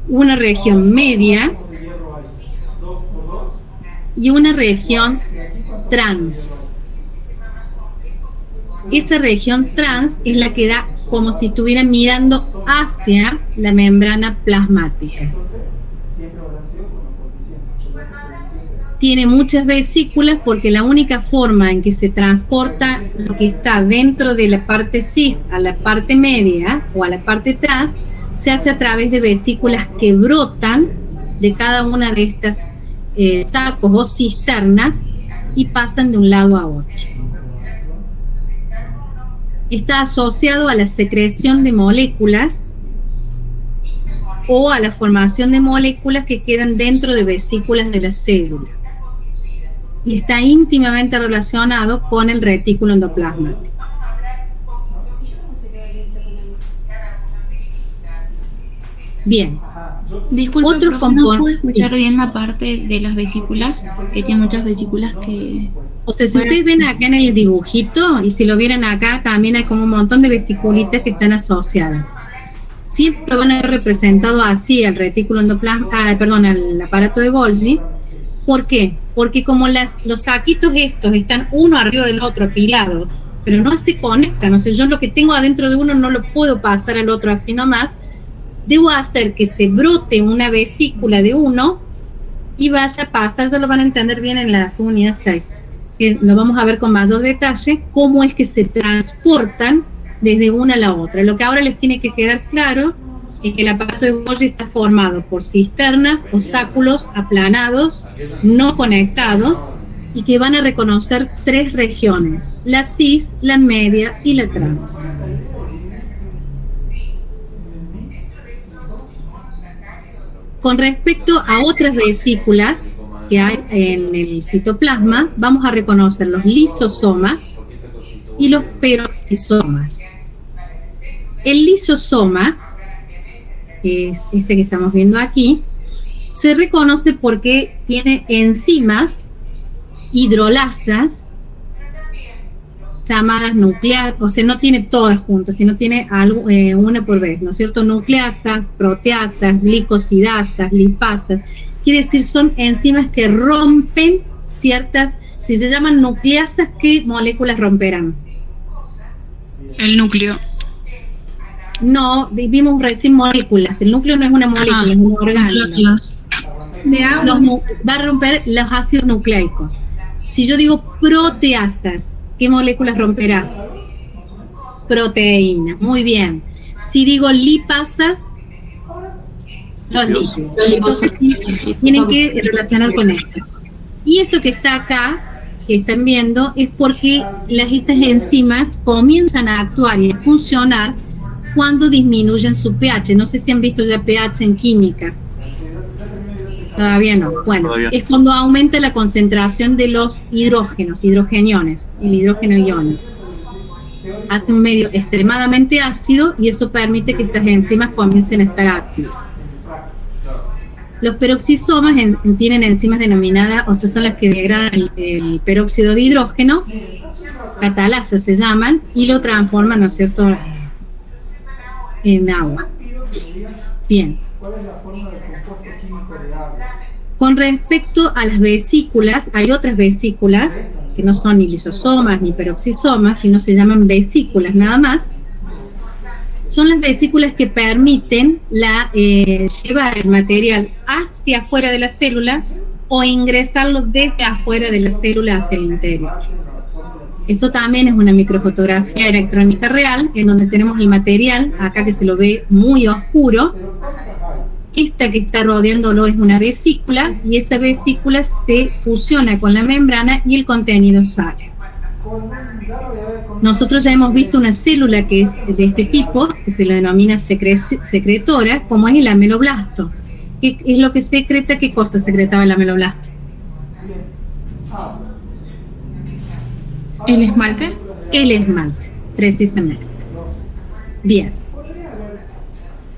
[SPEAKER 4] Una región media y una región trans. Esa región trans es la que da como si estuvieran mirando hacia la membrana plasmática. Tiene muchas vesículas porque la única forma en que se transporta lo que está dentro de la parte cis a la parte media o a la parte trans se hace a través de vesículas que brotan de cada una de estas sacos o cisternas y pasan de un lado a otro. Está asociado a la secreción de moléculas o a la formación de moléculas que quedan dentro de vesículas de la célula. Y está íntimamente relacionado con el retículo endoplasmático. Bien.
[SPEAKER 12] Disculpe, profe, no pude escuchar bien la parte de las vesículas, que tiene muchas vesículas que...
[SPEAKER 4] O sea, si ustedes ven acá en el dibujito, y si lo vieran acá, también hay como un montón de vesiculitas que están asociadas. siempre van a haber representado así al retículo al aparato de Golgi. ¿Por qué? Porque como los saquitos estos están uno arriba del otro apilados, pero no se conectan, o sea, yo lo que tengo adentro de uno no lo puedo pasar al otro así nomás, debo hacer que se brote una vesícula de uno y vaya a pasar, ya lo van a entender bien en las unidades 6, que lo vamos a ver con mayor detalle, cómo es que se transportan desde una a la otra. Lo que ahora les tiene que quedar claro es que el aparato de Golgi está formado por cisternas o sáculos aplanados, no conectados, y que van a reconocer 3 regiones: la cis, la media y la trans. Con respecto a otras vesículas que hay en el citoplasma, vamos a reconocer los lisosomas y los peroxisomas. El lisosoma, que es este que estamos viendo aquí, se reconoce porque tiene enzimas hidrolasas llamadas nucleasas, o sea, no tiene todas juntas, sino tiene algo, una por vez, ¿no es cierto? Nucleasas, proteasas, glicosidasas, lipasas. Quiere decir, son enzimas que rompen ciertas, si se llaman nucleasas, ¿qué moléculas romperán?
[SPEAKER 6] El núcleo.
[SPEAKER 4] No, vimos recién moléculas. El núcleo no es una molécula, es un orgánico. Va a romper los ácidos nucleicos. Si yo digo proteasas, ¿qué moléculas romperá? Proteína, muy bien. Si digo lipasas, los lípidos. Entonces tienen que relacionar con esto. Y esto que está acá, que están viendo, es porque estas enzimas comienzan a actuar y a funcionar cuando disminuyen su pH. No sé si han visto ya pH en química. Todavía no. Bueno, es cuando aumenta la concentración de los hidrogeniones, el hidrógeno ion. Hace un medio extremadamente ácido y eso permite que estas enzimas comiencen a estar activas. Los peroxisomas tienen enzimas denominadas, o sea, son las que degradan el peróxido de hidrógeno, catalasas se llaman, y lo transforman, ¿no es cierto?, en agua. Bien. Con respecto a las vesículas, hay otras vesículas que no son ni lisosomas ni peroxisomas, sino se llaman vesículas nada más. Son las vesículas que permiten llevar el material hacia afuera de la célula o ingresarlo desde afuera de la célula hacia el interior. Esto también es una microfotografía electrónica real, en donde tenemos el material, acá que se lo ve muy oscuro. Esta que está rodeándolo es una vesícula, y esa vesícula se fusiona con la membrana y el contenido sale. Nosotros ya hemos visto una célula que es de este tipo, que se la denomina secretora, como es el ameloblasto. ¿Qué es lo que secreta? ¿Qué cosa secretaba el ameloblasto?
[SPEAKER 6] ¿El esmalte?
[SPEAKER 4] El esmalte, precisamente. Bien.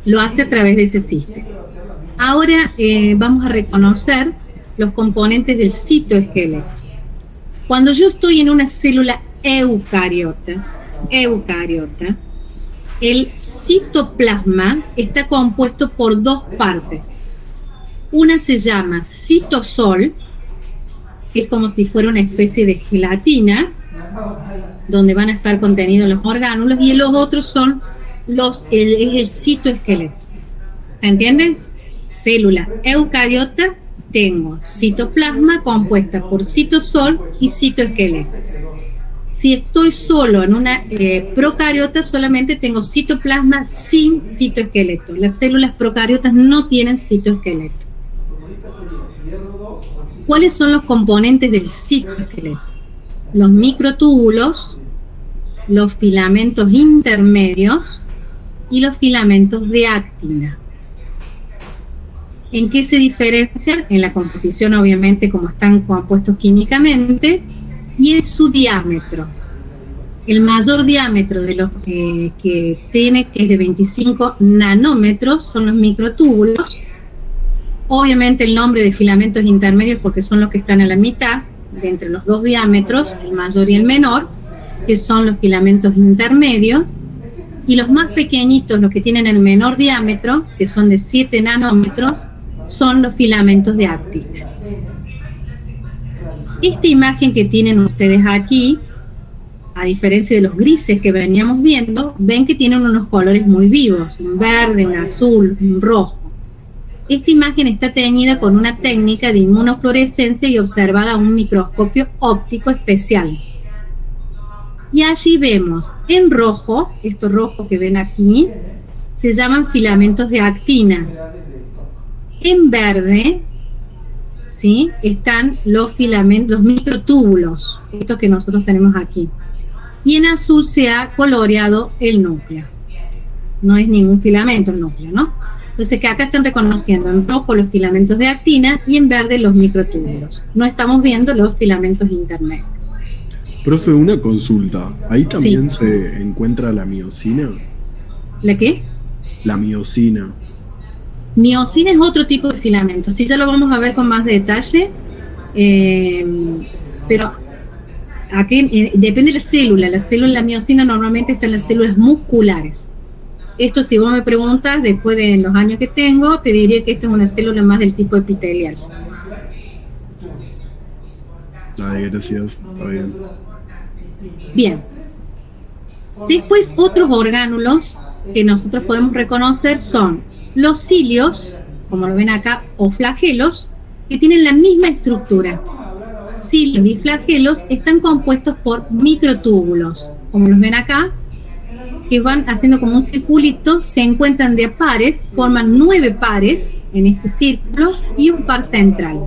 [SPEAKER 4] Lo hace a través de ese sistema. Ahora vamos a reconocer los componentes del citoesqueleto. Cuando yo estoy en una célula eucariota, el citoplasma está compuesto por 2 partes. Una se llama citosol, que es como si fuera una especie de gelatina, donde van a estar contenidos los orgánulos, y los otros son el citoesqueleto. ¿Entienden? Célula eucariota, tengo citoplasma compuesta por citosol y citoesqueleto. Si estoy solo en una procariota, solamente tengo citoplasma sin citoesqueleto. Las células procariotas no tienen citoesqueleto. ¿Cuáles son los componentes del citoesqueleto? Los microtúbulos, los filamentos intermedios y los filamentos de actina. ¿En qué se diferencian? En la composición, obviamente, como están compuestos químicamente, y en su diámetro. El mayor diámetro de los que tiene, que es de 25 nanómetros, son los microtúbulos. Obviamente el nombre de filamentos intermedios porque son los que están a la mitad, de entre los 2 diámetros, el mayor y el menor, que son los filamentos intermedios. Y los más pequeñitos, los que tienen el menor diámetro, que son de 7 nanómetros, son los filamentos de actina. Esta imagen que tienen ustedes aquí, a diferencia de los grises que veníamos viendo, ven que tienen unos colores muy vivos, un verde, un azul, un rojo. Esta imagen está teñida con una técnica de inmunofluorescencia y observada a un microscopio óptico especial. Y allí vemos en rojo, estos rojos que ven aquí, se llaman filamentos de actina. En verde, ¿sí?, están los filamentos, los microtúbulos, estos que nosotros tenemos aquí. Y en azul se ha coloreado el núcleo. No es ningún filamento el núcleo, ¿no? Entonces que acá están reconociendo en rojo los filamentos de actina y en verde los microtúbulos. No estamos viendo los filamentos intermedios.
[SPEAKER 14] Profe, una consulta. ¿Ahí también se encuentra la miosina?
[SPEAKER 4] ¿La qué?
[SPEAKER 14] La miosina.
[SPEAKER 4] Miosina es otro tipo de filamento. Sí, ya lo vamos a ver con más detalle. Pero aquí depende de la célula. La miosina normalmente está en las células musculares. Esto, si vos me preguntas, después de los años que tengo, te diría que esto es una célula más del tipo epitelial.
[SPEAKER 14] Ay, gracias. Está bien.
[SPEAKER 4] Bien. Después, otros orgánulos que nosotros podemos reconocer son los cilios, como lo ven acá, o flagelos, que tienen la misma estructura. Cilios y flagelos están compuestos por microtúbulos, como los ven acá, que van haciendo como un circulito, se encuentran de a pares, forman 9 pares en este círculo y un par central.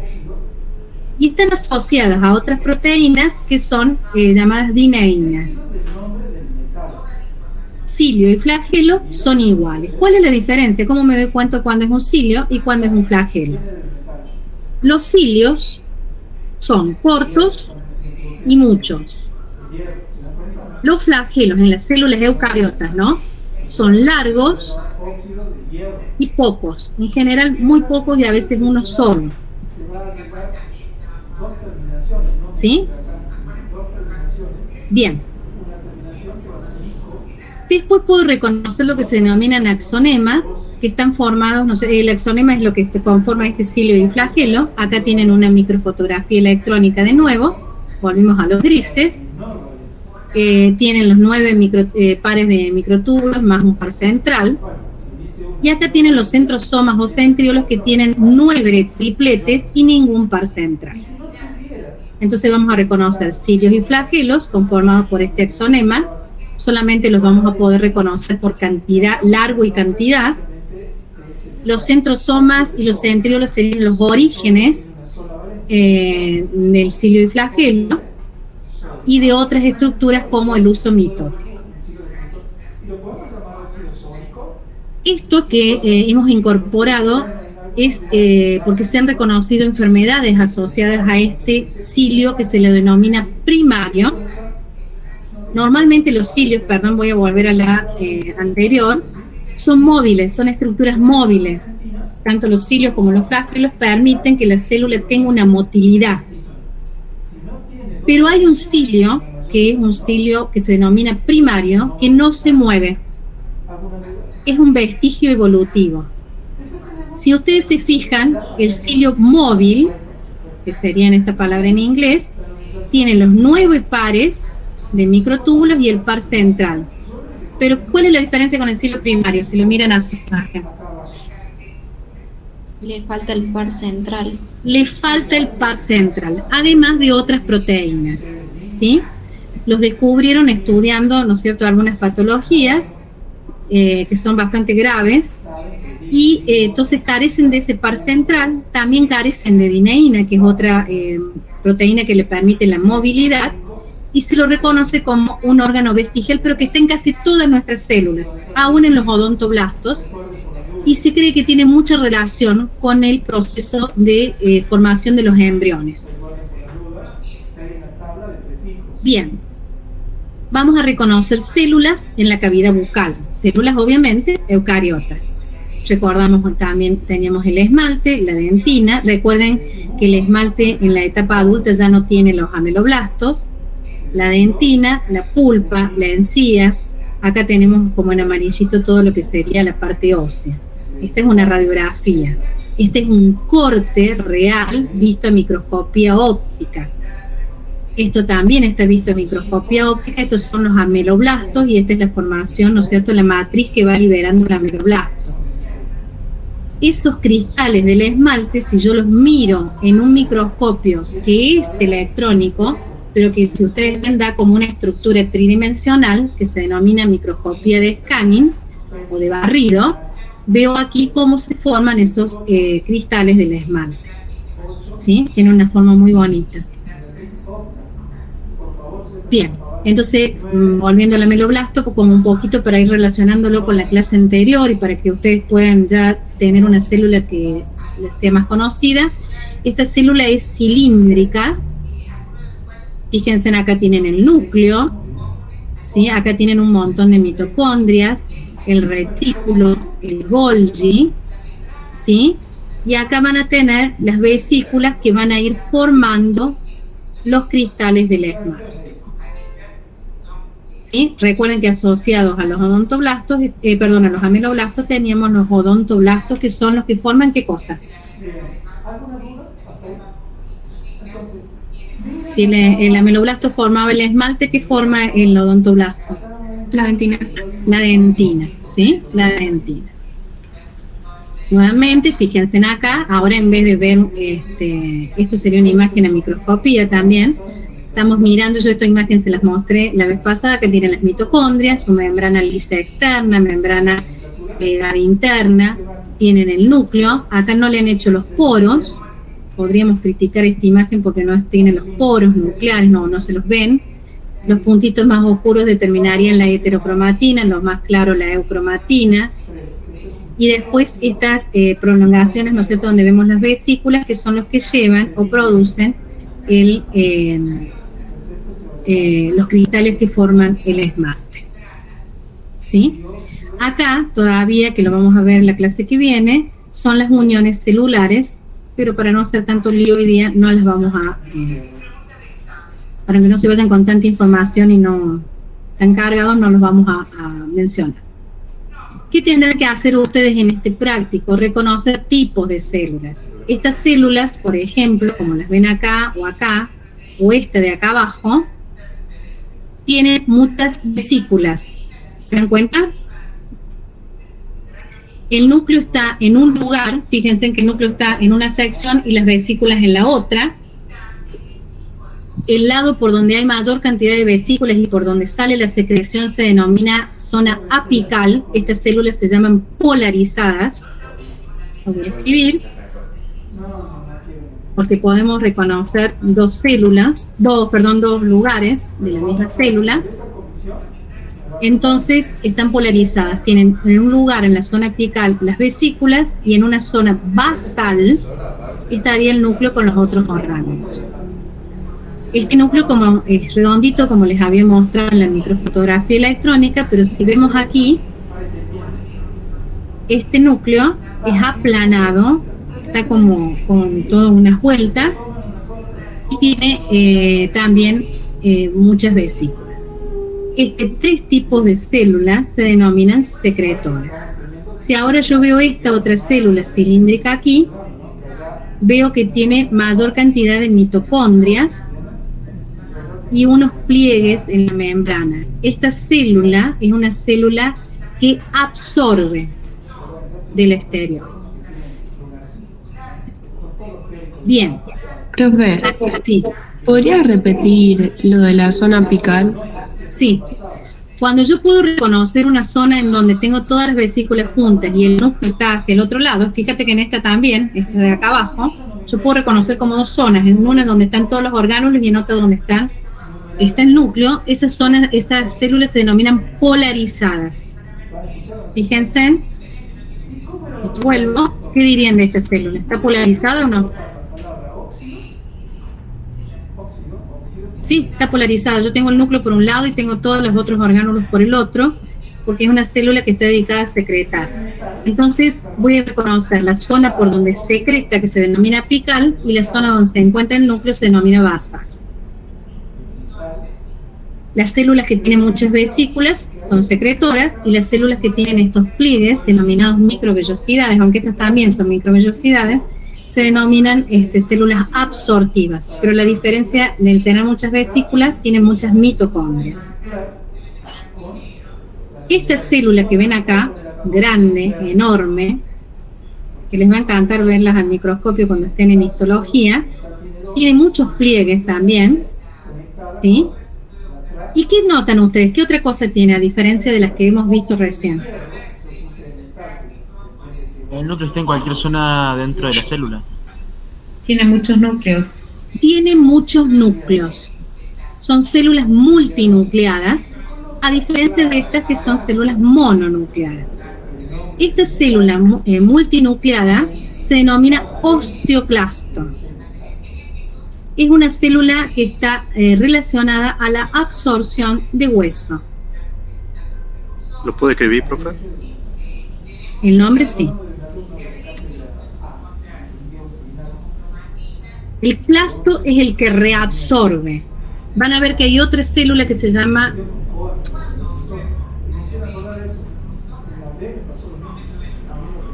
[SPEAKER 4] Y están asociadas a otras proteínas que son llamadas dineínas. Cilio y flagelo son iguales. ¿Cuál es la diferencia? ¿Cómo me doy cuenta cuándo es un cilio y cuándo es un flagelo? Los cilios son cortos y muchos. Los flagelos en las células eucariotas, ¿no?, son largos y pocos. En general, muy pocos y a veces uno solo. ¿Sí? Bien. Después puedo reconocer lo que se denominan axonemas, que están formados, no sé, el axonema es lo que conforma este cilio y flagelo. Acá tienen una microfotografía electrónica de nuevo. Volvimos a los grises. Tienen los 9 pares de microtúbulos más un par central. Y acá tienen los centrosomas o centriolos que tienen 9 tripletes y ningún par central. Entonces vamos a reconocer cilios y flagelos conformados por este axonema. Solamente los vamos a poder reconocer por cantidad, largo y cantidad. Los centrosomas y los centriolos serían los orígenes del cilio y flagelo y de otras estructuras como el uso mitótico. Esto que hemos incorporado es porque se han reconocido enfermedades asociadas a este cilio que se le denomina primario. Normalmente los cilios, perdón, voy a volver a la anterior, son móviles, son estructuras móviles. Tanto los cilios como los flagelos permiten que la célula tenga una motilidad. Pero hay un cilio, que es un cilio que se denomina primario, que no se mueve. Es un vestigio evolutivo. Si ustedes se fijan, el cilio móvil, que sería en esta palabra en inglés, tiene los 9 pares de microtúbulos y el par central. Pero ¿cuál es la diferencia con el cilio primario? Si lo miran a esta imagen.
[SPEAKER 3] Le falta el par central.
[SPEAKER 4] Le falta el par central, además de otras proteínas, ¿sí? Los descubrieron estudiando, ¿no es cierto?, algunas patologías que son bastante graves y entonces carecen de ese par central. También carecen de dineína, que es otra proteína que le permite la movilidad, y se lo reconoce como un órgano vestigial, pero que está en casi todas nuestras células, aún en los odontoblastos, y se cree que tiene mucha relación con el proceso de formación de los embriones. Bien, vamos a reconocer células en la cavidad bucal, células obviamente eucariotas. Recordamos también teníamos el esmalte, la dentina. Recuerden que el esmalte en la etapa adulta ya no tiene los ameloblastos. La dentina, la pulpa, la encía, Acá tenemos como en amarillito todo lo que sería la parte ósea. Esta es una radiografía. Este es un corte real visto a microscopía óptica. Esto también está visto a microscopía óptica. Estos son los ameloblastos y esta es la formación, ¿no es cierto?, la matriz que va liberando el ameloblasto. Esos cristales del esmalte, si yo los miro en un microscopio que es electrónico, pero que si ustedes ven da como una estructura tridimensional que se denomina microscopía de scanning o de barrido, veo aquí cómo se forman esos cristales del esmalte. ¿Sí? Tiene una forma muy bonita. Bien, entonces, volviendo al ameloblasto, como un poquito para ir relacionándolo con la clase anterior y para que ustedes puedan ya tener una célula que les sea más conocida, esta célula es cilíndrica. Fíjense, acá tienen el núcleo, ¿sí? Acá tienen un montón de mitocondrias, el retículo, el Golgi, ¿sí? Y acá van a tener las vesículas que van a ir formando los cristales del esmalte. ¿Sí? Recuerden que asociados a los odontoblastos, a los ameloblastos teníamos los odontoblastos, que son los que forman ¿qué cosa?
[SPEAKER 1] ¿Alguna duda? Hasta ahí. Entonces,
[SPEAKER 4] Si el ameloblasto formaba el esmalte, ¿qué forma el odontoblasto?
[SPEAKER 6] La dentina.
[SPEAKER 4] La dentina, ¿sí? La dentina. Nuevamente, fíjense acá, ahora en vez de ver, esto sería una imagen a microscopía también, estamos mirando, yo esta imagen se las mostré la vez pasada, que tienen las mitocondrias, su membrana lisa externa, membrana plegada interna, tienen el núcleo, acá no le han hecho los poros, podríamos criticar esta imagen porque no tiene los poros nucleares, no se los ven. Los puntitos más oscuros determinarían la heterocromatina, los más claros la eucromatina. Y después estas prolongaciones, ¿no es cierto?, donde vemos las vesículas, que son los que llevan o producen los cristales que forman el esmalte. ¿Sí? Acá, todavía, que lo vamos a ver en la clase que viene, son las uniones celulares, pero para no hacer tanto lío hoy día, no las vamos a... para que no se vayan con tanta información y no tan cargados, no los vamos a mencionar. ¿Qué tendrán que hacer ustedes en este práctico? Reconocer tipos de células. Estas células, por ejemplo, como las ven acá, o esta de acá abajo, tienen muchas vesículas. ¿Se dan cuenta? El núcleo está en un lugar, fíjense que el núcleo está en una sección y las vesículas en la otra. El lado por donde hay mayor cantidad de vesículas y por donde sale la secreción se denomina zona apical. Estas células se llaman polarizadas. Lo voy a escribir porque podemos reconocer dos lugares de la misma célula. Entonces están polarizadas, tienen en un lugar en la zona apical las vesículas y en una zona basal estaría el núcleo con los otros orgánulos. Este núcleo como es redondito, como les había mostrado en la microfotografía electrónica, pero si vemos aquí, este núcleo es aplanado, está como con todas unas vueltas y tiene también muchas vesículas. Tres tipos de células se denominan secretoras. Si ahora yo veo esta otra célula cilíndrica aquí, veo que tiene mayor cantidad de mitocondrias y unos pliegues en la membrana. Esta célula es una célula que absorbe del exterior. Bien.
[SPEAKER 13] Profe,
[SPEAKER 4] sí.
[SPEAKER 13] ¿Podrías repetir lo de la zona apical?
[SPEAKER 4] Sí. Cuando yo puedo reconocer una zona en donde tengo todas las vesículas juntas y el núcleo está hacia el otro lado, fíjate que en esta también, esta de acá abajo, yo puedo reconocer como dos zonas, en una donde están todos los orgánulos y en otra donde está el núcleo. Esas zonas, esas células se denominan polarizadas. Fíjense, y vuelvo, ¿qué dirían de esta célula? ¿Está polarizada o no? Sí, está polarizada. Yo tengo el núcleo por un lado y tengo todos los otros orgánulos por el otro, porque es una célula que está dedicada a secretar. Entonces voy a reconocer la zona por donde secreta, que se denomina apical, y la zona donde se encuentra el núcleo se denomina basal. Las células que tienen muchas vesículas son secretoras y las células que tienen estos pliegues, denominados microvellosidades, aunque estas también son microvellosidades, se denominan células absortivas. Pero la diferencia de tener muchas vesículas, tienen muchas mitocondrias. Esta célula que ven acá, grande, enorme, que les va a encantar verlas al microscopio cuando estén en histología, tiene muchos pliegues también, ¿sí? ¿Y qué notan ustedes? ¿Qué otra cosa tiene a diferencia de las que hemos visto recién?
[SPEAKER 10] El núcleo está en cualquier zona dentro de la célula.
[SPEAKER 15] Tiene muchos núcleos.
[SPEAKER 4] Tiene muchos núcleos. Son células multinucleadas, a diferencia de estas que son células mononucleadas. Esta célula multinucleada se denomina osteoclasto. Es una célula que está relacionada a la absorción de hueso.
[SPEAKER 16] ¿Lo puede escribir, profe?
[SPEAKER 4] El nombre sí. El clasto es el que reabsorbe. Van a ver que hay otra célula que se llama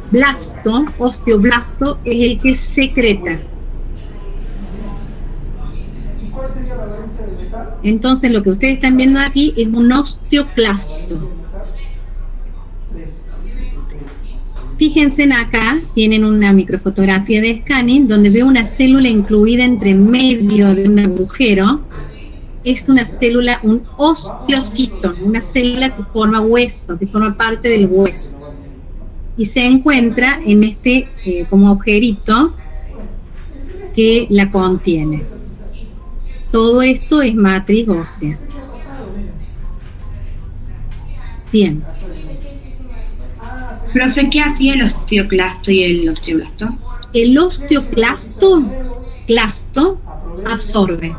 [SPEAKER 4] blasto, osteoblasto, es el que secreta. Entonces lo que ustedes están viendo aquí es un osteoclasto. Fíjense en acá, tienen una microfotografía de scanning donde veo una célula incluida entre medio de un agujero. Es una célula, un osteocito, una célula que forma hueso, que forma parte del hueso. Y se encuentra en este como agujerito que la contiene. Todo esto es matriz ósea. Bien.
[SPEAKER 12] Profe, ¿qué hacía el osteoclasto y el osteoblasto?
[SPEAKER 4] El osteoclasto absorbe.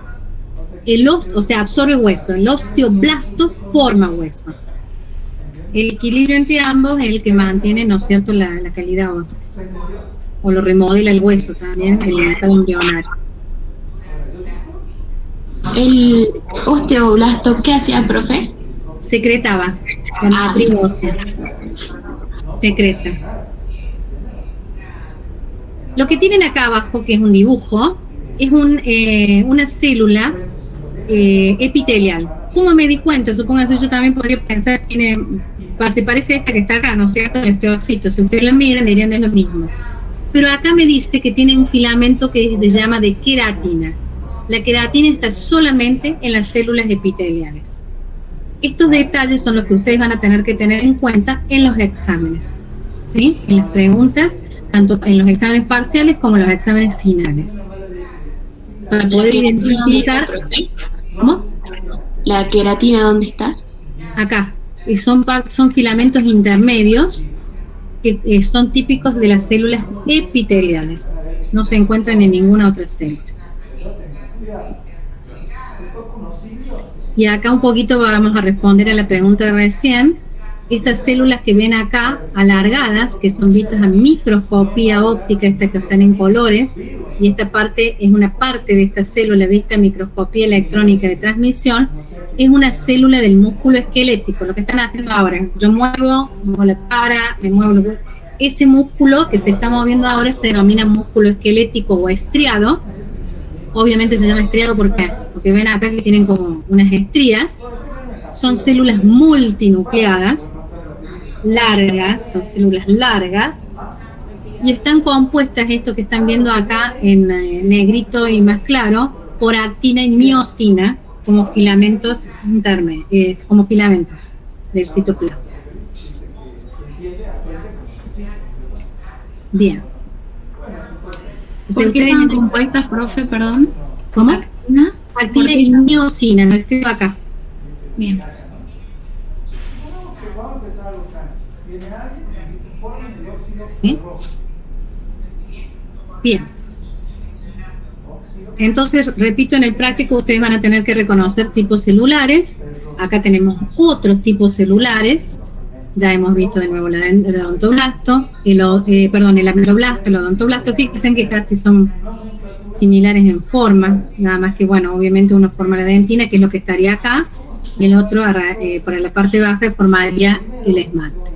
[SPEAKER 4] O sea, absorbe hueso. El osteoblasto forma hueso. El equilibrio entre ambos es el que mantiene, ¿no es cierto?, la calidad ósea. O lo remodela el hueso también, el estado embrionario.
[SPEAKER 13] El osteoblasto, ¿qué hacía, profe?
[SPEAKER 4] Secretaba la matriz ósea. Secreta. Lo que tienen acá abajo, que es un dibujo, es una célula epitelial. ¿Cómo me di cuenta? Supóngase, yo también podría pensar que se parece a esta que está acá, ¿no es cierto?, el osteocito. Si ustedes lo miran, dirían es lo mismo. Pero acá me dice que tiene un filamento que se llama de queratina. La queratina está solamente en las células epiteliales. Estos detalles son los que ustedes van a tener que tener en cuenta en los exámenes, ¿sí? En las preguntas, tanto en los exámenes parciales como en los exámenes finales. Para poder identificar... ¿Cómo?
[SPEAKER 13] ¿La queratina dónde está?
[SPEAKER 4] Acá. Y son filamentos intermedios que son típicos de las células epiteliales. No se encuentran en ninguna otra célula. Y acá un poquito vamos a responder a la pregunta de recién. Estas células que ven acá, alargadas, que son vistas a microscopía óptica, estas que están en colores, y esta parte es una parte de esta célula vista a microscopía electrónica de transmisión, es una célula del músculo esquelético. Lo que están haciendo ahora, yo muevo la cara, me muevo, ese músculo que se está moviendo ahora se denomina músculo esquelético o estriado. Obviamente se llama estriado porque ven acá que tienen como unas estrías. Son células multinucleadas, largas, son células largas, y están compuestas, esto que están viendo acá en negrito y más claro, por actina y miosina como filamentos como filamentos del citoplasma. Bien.
[SPEAKER 13] ¿Por qué están compuestas, profe? Perdón.
[SPEAKER 4] ¿Cómo? Actina y miosina, lo escribo acá.
[SPEAKER 13] Bien.
[SPEAKER 4] ¿Sí? Bien. Entonces, repito, en el práctico ustedes van a tener que reconocer tipos celulares. Acá tenemos otros tipos celulares. Ya hemos visto de nuevo el odontoblasto, el ameloblasto, el odontoblasto. Fíjense que casi son similares en forma, nada más que, bueno, obviamente uno forma la dentina, que es lo que estaría acá, y el otro para la parte baja formaría el esmalte.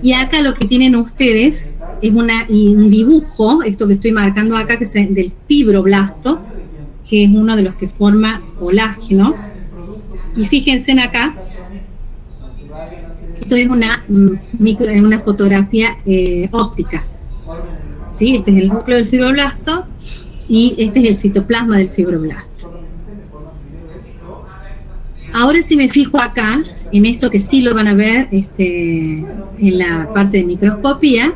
[SPEAKER 4] Y acá lo que tienen ustedes es un dibujo, esto que estoy marcando acá, que es del fibroblasto, que es uno de los que forma colágeno. Y fíjense en acá, esto es una fotografía óptica. ¿Sí? Este es el núcleo del fibroblasto y este es el citoplasma del fibroblasto. Ahora si me fijo acá, en esto que sí lo van a ver en la parte de microscopía,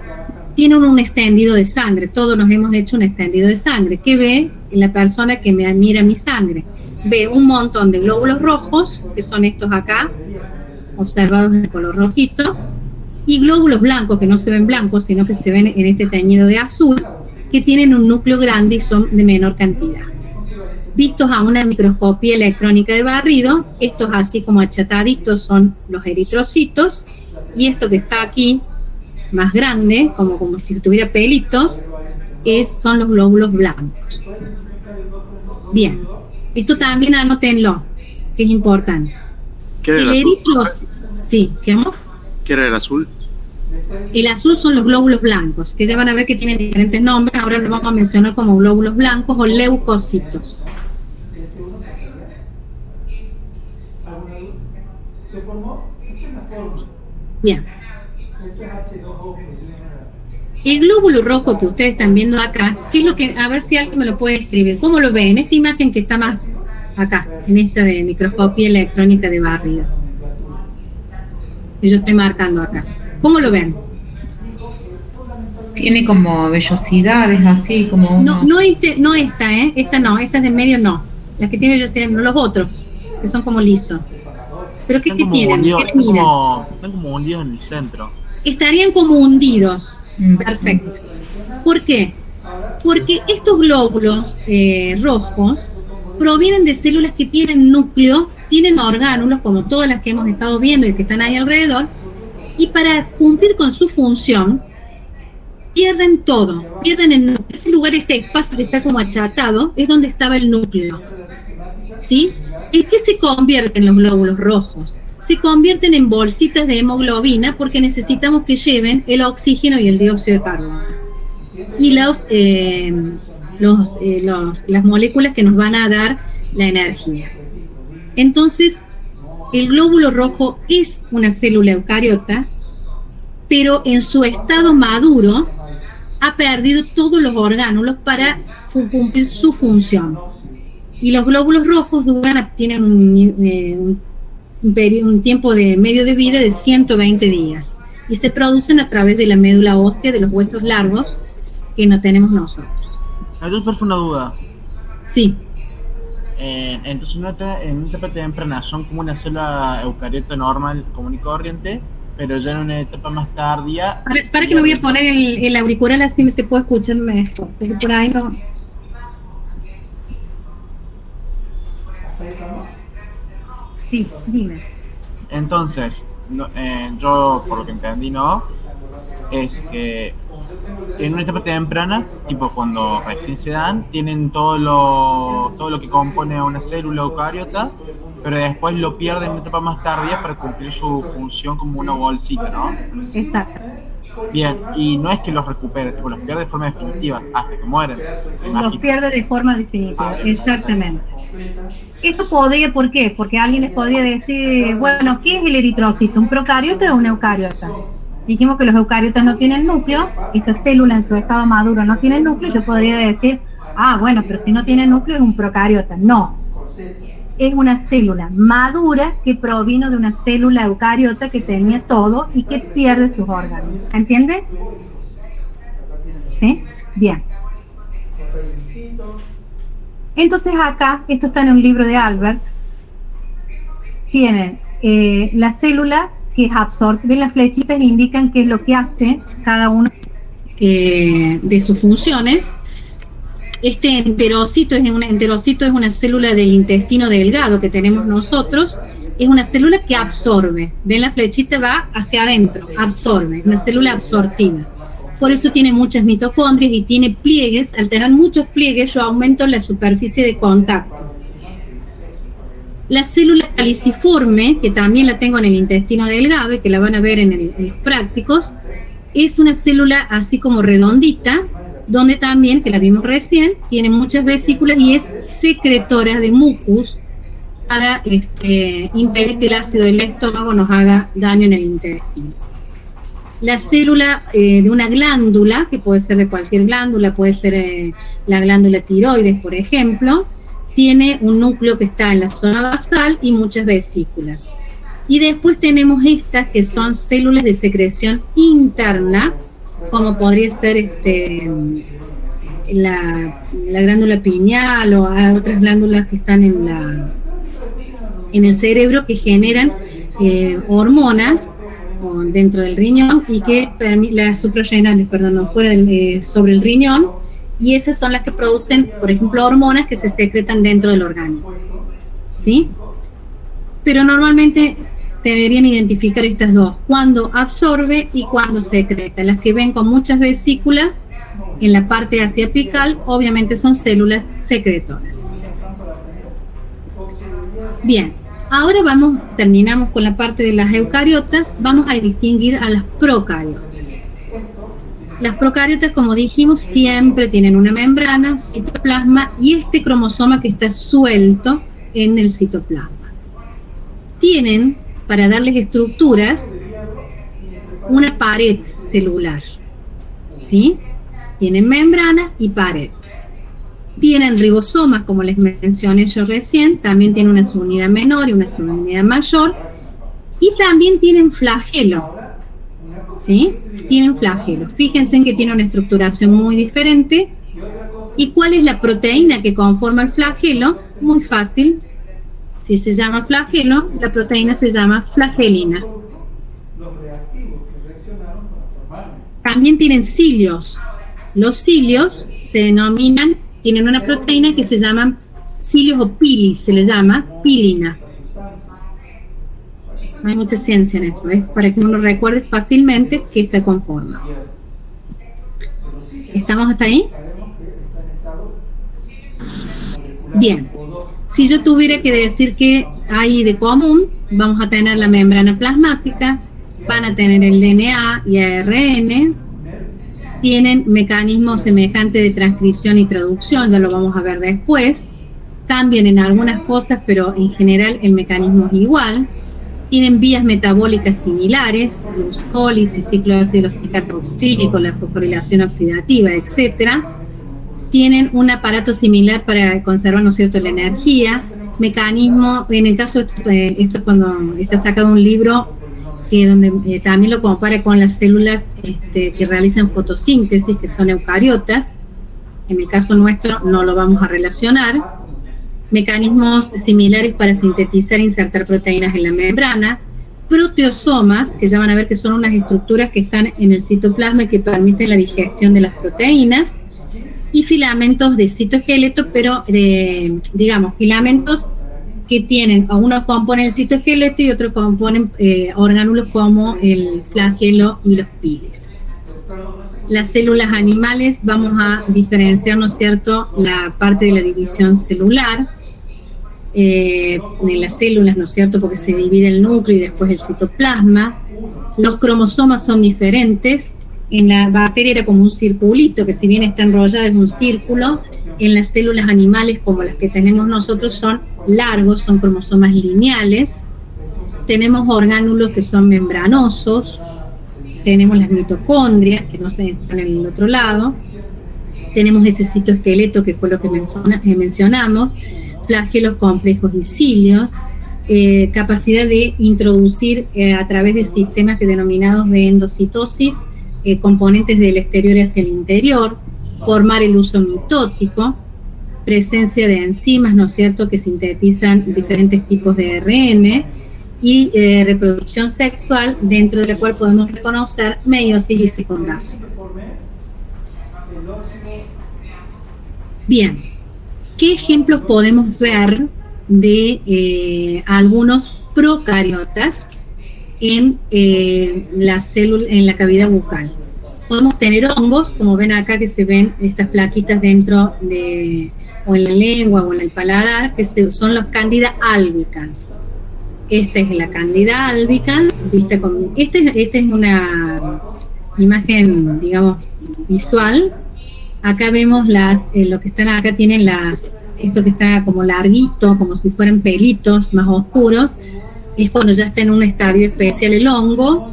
[SPEAKER 4] tienen un extendido de sangre. Todos nos hemos hecho un extendido de sangre. ¿Qué ve la persona que me mira mi sangre? Ve un montón de glóbulos rojos, que son estos acá, observados de color rojito, y glóbulos blancos, que no se ven blancos, sino que se ven en este teñido de azul, que tienen un núcleo grande y son de menor cantidad. Vistos a una microscopía electrónica de barrido, estos así como achataditos son los eritrocitos, y esto que está aquí, más grande, como si tuviera pelitos, son los glóbulos blancos. Bien, esto también anótenlo, que es importante.
[SPEAKER 16] ¿Qué era el azul?
[SPEAKER 4] Sí, ¿qué amor?
[SPEAKER 16] ¿Qué era el azul?
[SPEAKER 4] El azul son los glóbulos blancos, que ya van a ver que tienen diferentes nombres. Ahora los vamos a mencionar como glóbulos blancos o leucocitos. Bien. El glóbulo rojo que ustedes están viendo acá, ¿qué es lo que? A ver si alguien me lo puede escribir. ¿Cómo lo ven? Esta imagen que está más acá, en esta de microscopía electrónica de barrido. Que yo estoy marcando acá. ¿Cómo lo ven?
[SPEAKER 15] Tiene como vellosidades así, como unos...
[SPEAKER 4] No esta, esta de medio no. Las que tiene vellosidad, no los otros, que son como lisos. ¿Pero qué tienen?
[SPEAKER 10] Están como hundidos en el centro.
[SPEAKER 4] Estarían como hundidos. Perfecto. ¿Por qué? Porque estos glóbulos rojos provienen de células que tienen núcleo, tienen orgánulos, como todas las que hemos estado viendo y que están ahí alrededor, y para cumplir con su función, pierden todo, pierden el núcleo. Ese lugar, ese espacio que está como achatado, es donde estaba el núcleo. ¿Sí? ¿En qué se convierten los glóbulos rojos? Se convierten en bolsitas de hemoglobina porque necesitamos que lleven el oxígeno y el dióxido de carbono. Y las moléculas que nos van a dar la energía. Entonces, el glóbulo rojo es una célula eucariota, pero en su estado maduro ha perdido todos los orgánulos para cumplir su función. Y los glóbulos rojos tienen un tiempo de medio de vida de 120 días y se producen a través de la médula ósea de los huesos largos que no tenemos nosotros.
[SPEAKER 10] Entonces, una duda.
[SPEAKER 4] Sí.
[SPEAKER 10] Entonces, en una etapa temprana son como una célula eucariota normal, común y corriente, pero ya en una etapa más tardía...
[SPEAKER 4] Para que me voy a poner el auricular así te puedo escuchar mejor, porque por ahí no... Sí, dime.
[SPEAKER 10] Entonces, yo por lo que entendí, ¿no? Es que en una etapa temprana, tipo cuando recién se dan, tienen todo lo que compone a una célula eucariota, pero después lo pierden en una etapa más tardía para cumplir su función como una bolsita, ¿no?
[SPEAKER 4] Exacto.
[SPEAKER 10] Bien, y no es que los recupere, tipo los pierde de forma definitiva hasta que mueren.
[SPEAKER 4] Los pierde de forma definitiva, exactamente. Esto podría, ¿por qué? Porque alguien les podría decir, bueno, ¿qué es el eritrocito? ¿Un procariota o un eucariota? Dijimos que los eucariotas no tienen núcleo, esta célula en su estado maduro no tiene núcleo, yo podría decir, bueno, pero si no tiene núcleo es un procariota. No, es una célula madura que provino de una célula eucariota que tenía todo y que pierde sus órganos. ¿Entiende? ¿Sí? Bien. Entonces acá, esto está en un libro de Alberts, tienen la célula que es absorbe, las flechitas indican qué es lo que hace cada una de sus funciones. Este enterocito es una célula del intestino delgado que tenemos nosotros, es una célula que absorbe. Ven, la flechita va hacia adentro, absorbe, una célula absortiva. Por eso tiene muchas mitocondrias y tiene pliegues. Al tener muchos pliegues, yo aumento la superficie de contacto. La célula caliciforme, que también la tengo en el intestino delgado y que la van a ver en los prácticos, es una célula así como redondita, donde también, que la vimos recién, tiene muchas vesículas y es secretora de mucus para impedir que el ácido del estómago nos haga daño en el intestino. La célula de una glándula, que puede ser de cualquier glándula, puede ser la glándula tiroides, por ejemplo, tiene un núcleo que está en la zona basal y muchas vesículas. Y después tenemos estas que son células de secreción interna, como podría ser la glándula pineal o otras glándulas que están en el cerebro que generan hormonas dentro del riñón y que las suprarrenales, sobre el riñón, y esas son las que producen, por ejemplo, hormonas que se secretan dentro del organismo, ¿sí? Pero normalmente deberían identificar estas dos, cuando absorbe y cuando secreta. Las que ven con muchas vesículas en la parte hacia apical, obviamente son células secretoras. Bien, ahora terminamos con la parte de las eucariotas, vamos a distinguir a las procariotas. Las procariotas, como dijimos, siempre tienen una membrana, citoplasma y este cromosoma que está suelto en el citoplasma. Tienen, para darles estructuras, una pared celular, ¿sí? Tienen membrana y pared. Tienen ribosomas, como les mencioné yo recién, también tienen una subunidad menor y una subunidad mayor, y también tienen flagelo, ¿sí? Tienen flagelo. Fíjense en que tiene una estructuración muy diferente. ¿Y cuál es la proteína que conforma el flagelo? Muy fácil. Si se llama flagelo, la proteína se llama flagelina. También tienen cilios. Los cilios se denominan, tienen una proteína que se llaman cilios o pilis, se les llama pilina. No hay mucha ciencia en eso, para que uno recuerde fácilmente que está conformado. ¿Estamos hasta ahí? Bien. Si yo tuviera que decir que hay de común, vamos a tener la membrana plasmática, van a tener el DNA y ARN, tienen mecanismos semejantes de transcripción y traducción, ya lo vamos a ver después, cambian en algunas cosas, pero en general el mecanismo es igual. Tienen vías metabólicas similares, glucólisis, ciclo de ácido carboxílico, la fosforilación oxidativa, etcétera. Tienen un aparato similar para conservar, ¿no es cierto?, la energía. Mecanismo, en el caso de esto cuando está sacado un libro donde también lo compara con las células que realizan fotosíntesis, que son eucariotas. En el caso nuestro no lo vamos a relacionar. Mecanismos similares para sintetizar e insertar proteínas en la membrana, proteosomas, que ya van a ver que son unas estructuras que están en el citoplasma y que permiten la digestión de las proteínas, y filamentos de citoesqueleto, pero digamos, filamentos que tienen, unos componen el citoesqueleto y otros componen orgánulos como el flagelo y los piles. Las células animales, vamos a diferenciar, ¿no es cierto?, la parte de la división celular, en las células, ¿no es cierto?, porque se divide el núcleo y después el citoplasma. Los cromosomas son diferentes. En la bacteria era como un circulito, que si bien está enrollada es un círculo. En las células animales, como las que tenemos nosotros, son largos, son cromosomas lineales. Tenemos orgánulos que son membranosos. Tenemos las mitocondrias, que no se están en el otro lado. Tenemos ese citoesqueleto, que fue lo que mencionamos. Flagelos complejos y cilios. Capacidad de introducir a través de sistemas denominados de endocitosis componentes del exterior hacia el interior, formar el uso mitótico, presencia de enzimas, ¿no es cierto?, que sintetizan diferentes tipos de ARN, y reproducción sexual, dentro de la cual podemos reconocer meiosis y fecundación. Bien, ¿qué ejemplos podemos ver de algunos procariotas en la cavidad bucal? Podemos tener hongos, como ven acá que se ven estas plaquitas dentro de, o en la lengua o en el paladar, que son los Candida albicans. Esta es la Candida albicans, vista con, esta es una imagen, digamos, visual. Acá vemos lo que están acá tienen esto que está como larguito, como si fueran pelitos más oscuros, es cuando ya está en un estadio especial el hongo,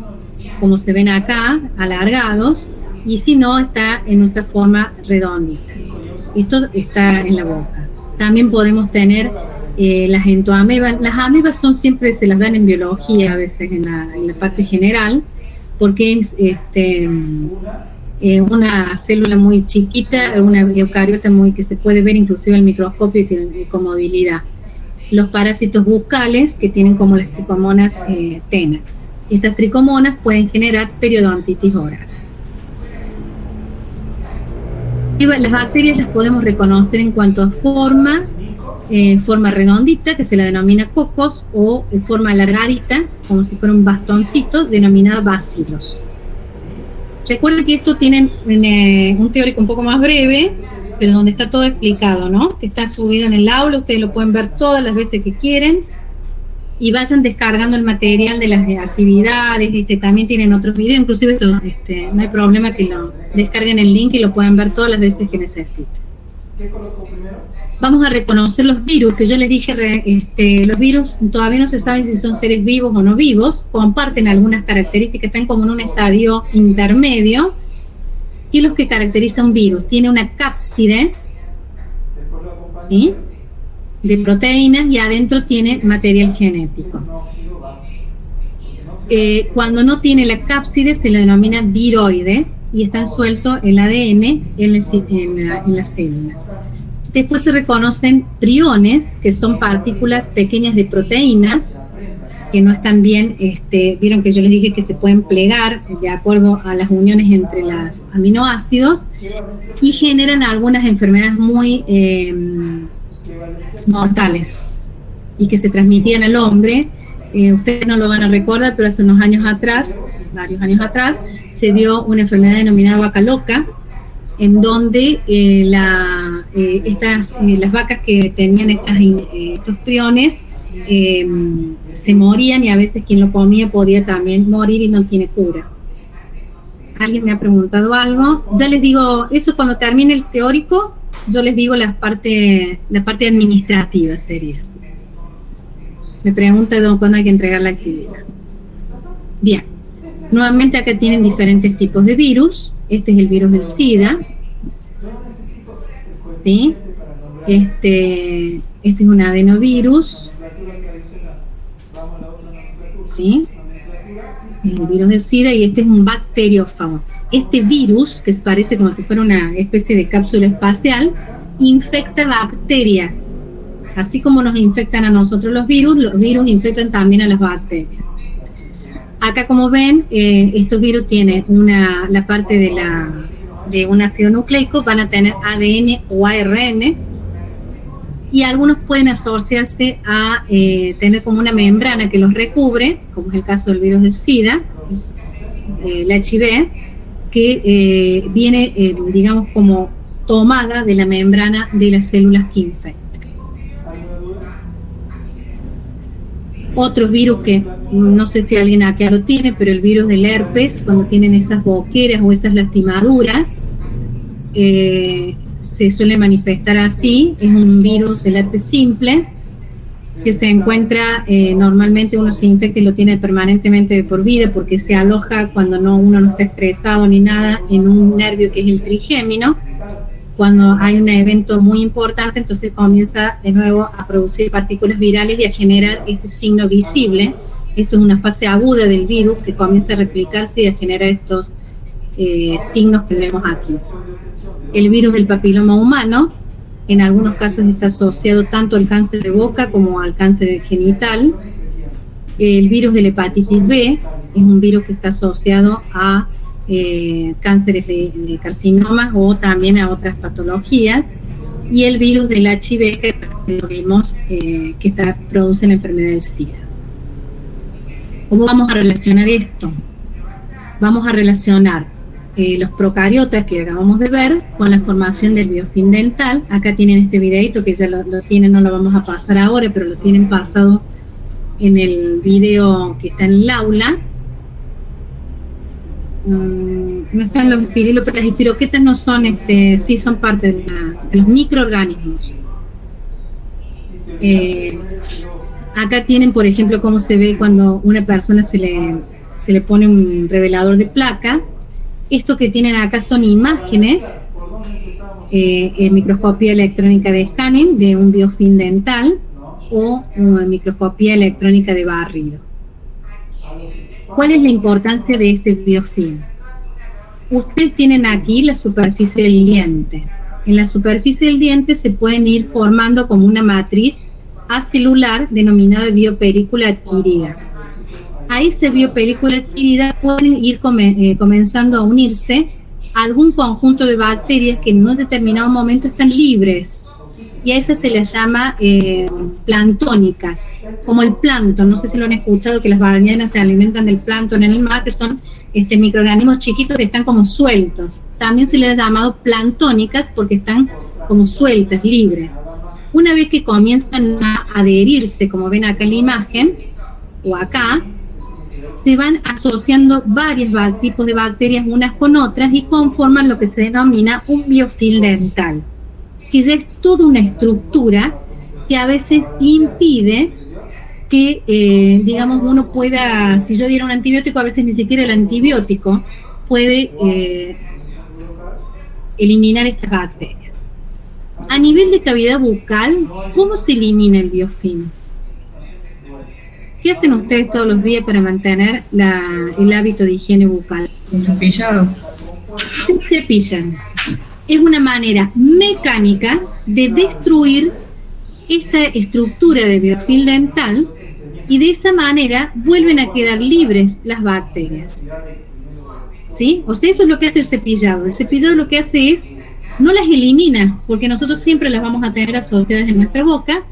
[SPEAKER 4] como se ven acá, alargados, y si no, está en nuestra forma redondita. Esto está en la boca. También podemos tener las entoamebas. Las amebas siempre se las dan en biología, a veces en la parte general, porque es una célula muy chiquita, una eucariota que se puede ver inclusive al microscopio y con movilidad. Los parásitos bucales, que tienen como las tricomonas tenax. Estas tricomonas pueden generar periodontitis oral. Y las bacterias las podemos reconocer en cuanto a forma redondita, que se la denomina cocos, o en forma alargadita, como si fuera un bastoncito, denominada bacilos. Recuerden que esto tienen un teórico un poco más breve, pero donde está todo explicado, ¿no? Que está subido en el aula, ustedes lo pueden ver todas las veces que quieren, y vayan descargando el material de las actividades. También tienen otros videos, inclusive no hay problema que lo descarguen el link y lo puedan ver todas las veces que necesiten.
[SPEAKER 1] ¿Qué colocó primero?
[SPEAKER 4] Vamos a reconocer los virus, que yo les dije, los virus todavía no se saben si son seres vivos o no vivos, comparten algunas características, están como en un estadio intermedio. ¿Qué es lo que caracteriza un virus? Tiene una cápside, ¿sí?, de proteínas, y adentro tiene material genético. Cuando no tiene la cápside se le denomina viroides y están sueltos el ADN en las células. Después se reconocen priones, que son partículas pequeñas de proteínas que no están bien, vieron que yo les dije que se pueden plegar de acuerdo a las uniones entre los aminoácidos y generan algunas enfermedades muy mortales y que se transmitían al hombre. Ustedes no lo van a recordar, pero hace unos años atrás, varios años atrás, se dio una enfermedad denominada vaca loca, en donde las vacas que tenían estos priones se morían, y a veces quien lo comía podía también morir y no tiene cura. ¿Alguien me ha preguntado algo? Ya les digo, eso cuando termine el teórico, yo les digo la parte administrativa sería. Me pregunta cuándo hay que entregar la actividad. Bien, nuevamente acá tienen diferentes tipos de virus. Este es el virus del SIDA, ¿sí? Este es un adenovirus, ¿sí? El virus del SIDA, y este es un bacteriófago. Este virus, que parece como si fuera una especie de cápsula espacial, infecta bacterias. Así como nos infectan a nosotros los virus infectan también a las bacterias. Acá, como ven, estos virus tienen la parte de un ácido nucleico, van a tener ADN o ARN, y algunos pueden asociarse a tener como una membrana que los recubre, como es el caso del virus del SIDA, el HIV, que viene, digamos, como tomada de la membrana de las células que infectan. Otros virus que no sé si alguien acá lo tiene, pero el virus del herpes, cuando tienen esas boqueras o esas lastimaduras, se suele manifestar así. Es un virus del herpes simple que se encuentra, normalmente uno se infecta y lo tiene permanentemente de por vida, porque se aloja cuando uno no está estresado ni nada en un nervio que es el trigémino. Cuando hay un evento muy importante, entonces comienza de nuevo a producir partículas virales y a generar este signo visible. Esto es una fase aguda del virus que comienza a replicarse y a generar estos signos que vemos aquí. El virus del papiloma humano, en algunos casos está asociado tanto al cáncer de boca como al cáncer genital. El virus de la hepatitis B es un virus que está asociado a cánceres de carcinomas o también a otras patologías, y el virus del HIV que vimos que produce la enfermedad del SIDA. ¿Cómo vamos a relacionar esto? Vamos a relacionar los procariotas que acabamos de ver con la formación del biofilm dental. Acá tienen este videito que ya lo tienen, no lo vamos a pasar ahora, pero lo tienen pasado en el video que está en el aula. No están los pirilóperas y piroquetas, no son, sí son parte de los microorganismos. Acá tienen, por ejemplo, cómo se ve cuando una persona se le pone un revelador de placa. Esto que tienen acá son imágenes en microscopía electrónica de escáner de un biofilm dental o una microscopía electrónica de barrido. ¿Cuál es la importancia de este biofilm? Ustedes tienen aquí la superficie del diente. En la superficie del diente se pueden ir formando como una matriz acelular denominada biopelícula adquirida. A esa biopelícula adquirida pueden ir comenzando a unirse a algún conjunto de bacterias que en un determinado momento están libres, y a esas se les llama planctónicas, como el plancton. No sé si lo han escuchado, que las ballenas se alimentan del plancton en el mar, que son microorganismos chiquitos que están como sueltos. También se les ha llamado planctónicas porque están como sueltas, libres. Una vez que comienzan a adherirse, como ven acá en la imagen, o acá, se van asociando varios tipos de bacterias unas con otras y conforman lo que se denomina un biofilm dental, que ya es toda una estructura que a veces impide que, digamos, uno pueda, si yo diera un antibiótico, a veces ni siquiera el antibiótico puede eliminar estas bacterias. A nivel de cavidad bucal, ¿cómo se elimina el biofilm? ¿Qué hacen ustedes todos los días para mantener el hábito de higiene bucal?
[SPEAKER 15] Un cepillado.
[SPEAKER 4] Se cepillan. Es una manera mecánica de destruir esta estructura de biofilm dental, y de esa manera vuelven a quedar libres las bacterias. ¿Sí? O sea, eso es lo que hace el cepillado. El cepillado lo que hace es, no las elimina, porque nosotros siempre las vamos a tener asociadas en nuestra boca,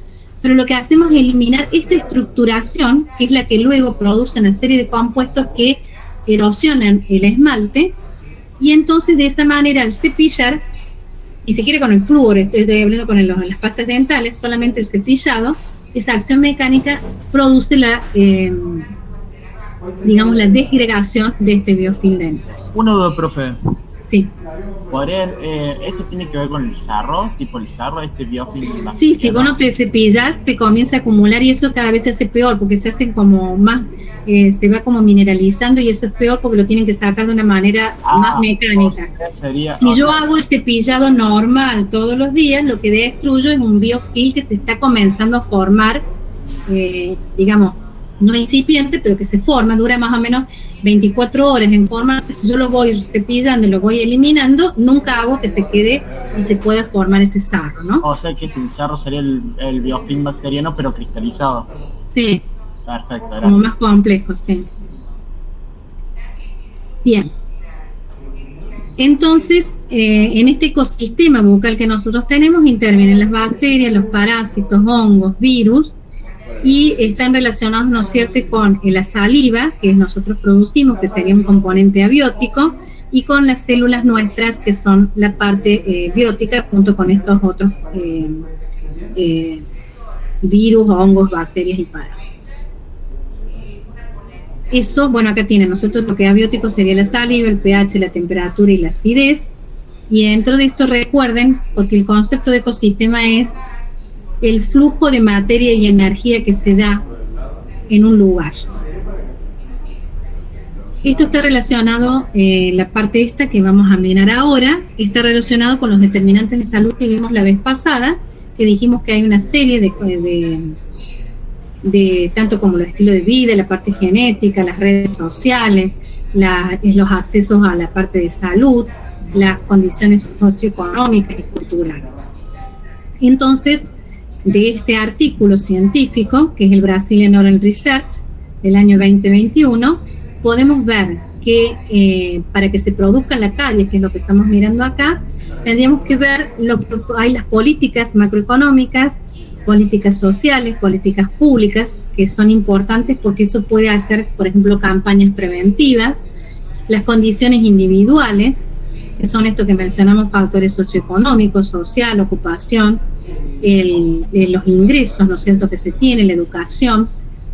[SPEAKER 4] pero lo que hacemos es eliminar esta estructuración, que es la que luego produce una serie de compuestos que erosionan el esmalte, y entonces de esa manera al cepillar, y se quiere con el flúor, estoy hablando con las pastas dentales, solamente el cepillado, esa acción mecánica produce digamos, la desgregación de este biofilm dental.
[SPEAKER 10] Una duda, profe.
[SPEAKER 4] Sí.
[SPEAKER 10] ¿Esto tiene que ver con el sarro? ¿Tipo el sarro, este biofilm?
[SPEAKER 4] Sí, si vos no te cepillas, te comienza a acumular, y eso cada vez se hace peor, porque se hacen como más, se va como mineralizando, y eso es peor porque lo tienen que sacar de una manera más mecánica. Si yo hago el cepillado normal todos los días, lo que destruyo es un biofilm que se está comenzando a formar, digamos, no incipiente, pero que se forma, dura más o menos 24 horas en forma. Si yo lo voy cepillando y lo voy eliminando, nunca hago que se quede y se pueda formar ese sarro, ¿no?
[SPEAKER 10] O sea que el sarro sería el biofilm bacteriano, pero cristalizado.
[SPEAKER 4] Sí.
[SPEAKER 10] Perfecto, gracias.
[SPEAKER 4] Como más complejo, sí. Bien. Entonces, en este ecosistema bucal que nosotros tenemos, intervienen las bacterias, los parásitos, hongos, virus, y están relacionados, ¿no es cierto?, con la saliva que nosotros producimos, que sería un componente abiótico, y con las células nuestras, que son la parte biótica, junto con estos otros virus, hongos, bacterias y parásitos. Eso, bueno, acá tienen, nosotros lo que es abiótico sería la saliva, el pH, la temperatura y la acidez, y dentro de esto recuerden, porque el concepto de ecosistema es el flujo de materia y energía que se da en un lugar. Esto está relacionado, la parte esta que vamos a mirar ahora, está relacionado con los determinantes de salud que vimos la vez pasada, que dijimos que hay una serie de tanto como el estilo de vida, la parte genética, las redes sociales, los accesos a la parte de salud, las condiciones socioeconómicas y culturales. Entonces, de este artículo científico, que es el Brazilian Oral Research del año 2021, podemos ver que para que se produzca la caries, que es lo que estamos mirando acá, tendríamos que ver, hay las políticas macroeconómicas, políticas sociales, políticas públicas, que son importantes porque eso puede hacer, por ejemplo, campañas preventivas, Las condiciones individuales, que son esto que mencionamos, factores socioeconómicos, social, ocupación, los ingresos, ¿no es cierto?, que se tienen, la educación,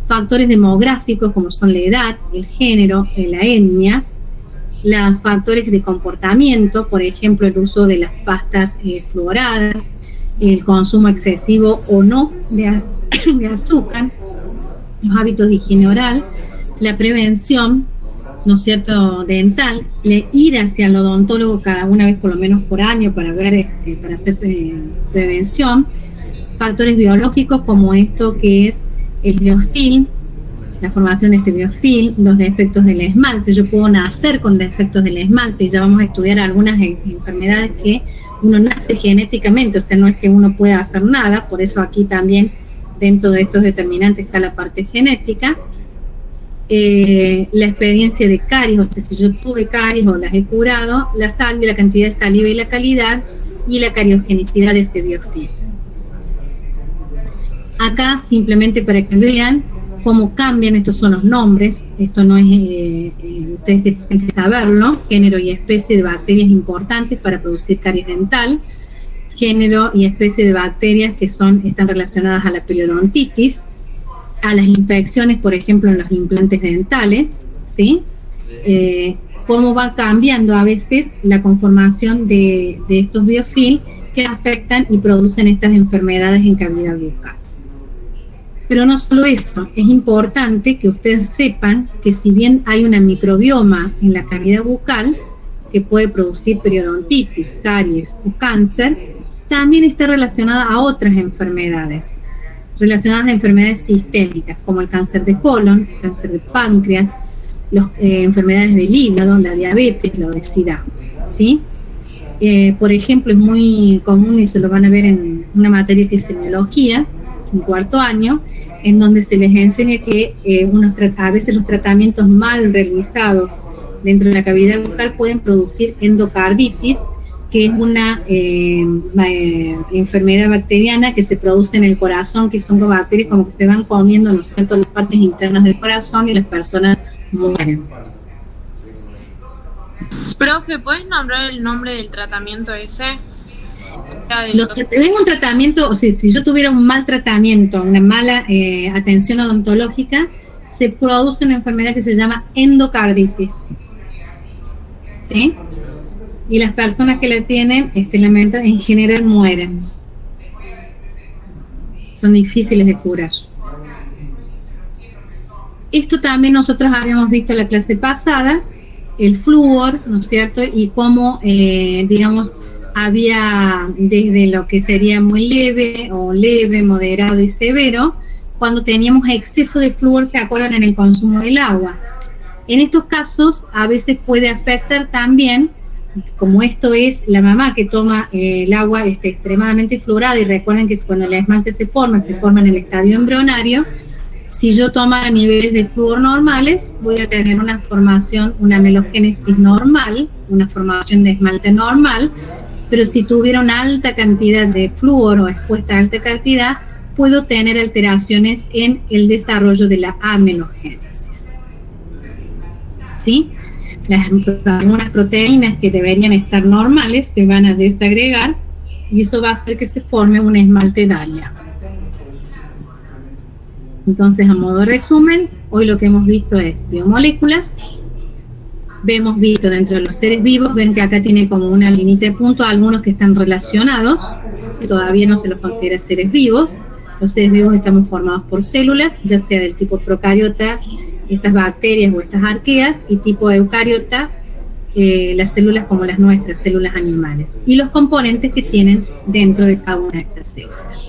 [SPEAKER 4] factores demográficos como son la edad, el género, la etnia, los factores de comportamiento, por ejemplo, el uso de las pastas fluoradas, el consumo excesivo o no de azúcar, los hábitos de higiene oral, la prevención, ¿no es cierto?, dental, ir hacia el odontólogo cada una vez por lo menos por año para ver, para hacer prevención, factores biológicos como esto que es el biofilm, la formación de este biofilm, los defectos del esmalte. Yo puedo nacer con defectos del esmalte y ya vamos a estudiar algunas enfermedades que uno nace genéticamente, o sea, no es que uno pueda hacer nada, por eso aquí también dentro de estos determinantes está la parte genética. La experiencia de caries, o sea, si yo tuve caries o las he curado, la saliva, la cantidad de saliva y la calidad, y la cariogenicidad de ese biofilm. Acá simplemente para que vean cómo cambian, estos son los nombres, esto no es, ustedes tienen que saberlo, género y especie de bacterias importantes para producir caries dental, género y especie de bacterias que están relacionadas a la periodontitis, a las infecciones, por ejemplo, en los implantes dentales, ¿sí? Cómo va cambiando a veces la conformación de estos biofilms que afectan y producen estas enfermedades en cavidad bucal. Pero no solo eso, es importante que ustedes sepan que si bien hay una microbioma en la cavidad bucal que puede producir periodontitis, caries o cáncer, también está relacionada a otras enfermedades, relacionadas a enfermedades sistémicas, como el cáncer de colon, cáncer de páncreas, enfermedades del hígado, la diabetes, la obesidad, ¿sí? Por ejemplo, es muy común, y se lo van a ver en una materia que es semiología, en cuarto año, en donde se les enseña que a veces los tratamientos mal realizados dentro de la cavidad bucal pueden producir endocarditis, que es una enfermedad bacteriana que se produce en el corazón, que son bacterias como que se van comiendo, ¿no es cierto?, las partes internas del corazón y las personas mueren.
[SPEAKER 17] Profe, ¿puedes nombrar el nombre del tratamiento ese?
[SPEAKER 4] Es un tratamiento, o sea, si yo tuviera un mal tratamiento, una mala atención odontológica, se produce una enfermedad que se llama endocarditis, ¿sí? Y las personas que la tienen, en general mueren. Son difíciles de curar. Esto también nosotros habíamos visto en la clase pasada, el flúor, ¿no es cierto? Y cómo, digamos, había desde lo que sería muy leve, o leve, moderado y severo, cuando teníamos exceso de flúor, ¿se acuerdan?, en el consumo del agua. En estos casos, a veces puede afectar también, como esto es la mamá que toma el agua extremadamente fluorada, y recuerden que cuando el esmalte se forma en el estadio embrionario. Si yo tomara niveles de flúor normales, voy a tener una formación, una melogénesis normal, una formación de esmalte normal, pero si tuviera una alta cantidad de flúor o expuesta a alta cantidad, puedo tener alteraciones en el desarrollo de la amelogénesis. ¿Sí? Algunas proteínas que deberían estar normales se van a desagregar y eso va a hacer que se forme un esmalte dalia. Entonces, a modo de resumen, hoy lo que hemos visto es biomoléculas. Hemos visto dentro de los seres vivos, ven que acá tiene como una linita de puntos, algunos que están relacionados, que todavía no se los considera seres vivos. Los seres vivos estamos formados por células, ya sea del tipo procariota, estas bacterias o estas arqueas, y tipo eucariota, las células como las nuestras, células animales, y los componentes que tienen dentro de cada una de estas células.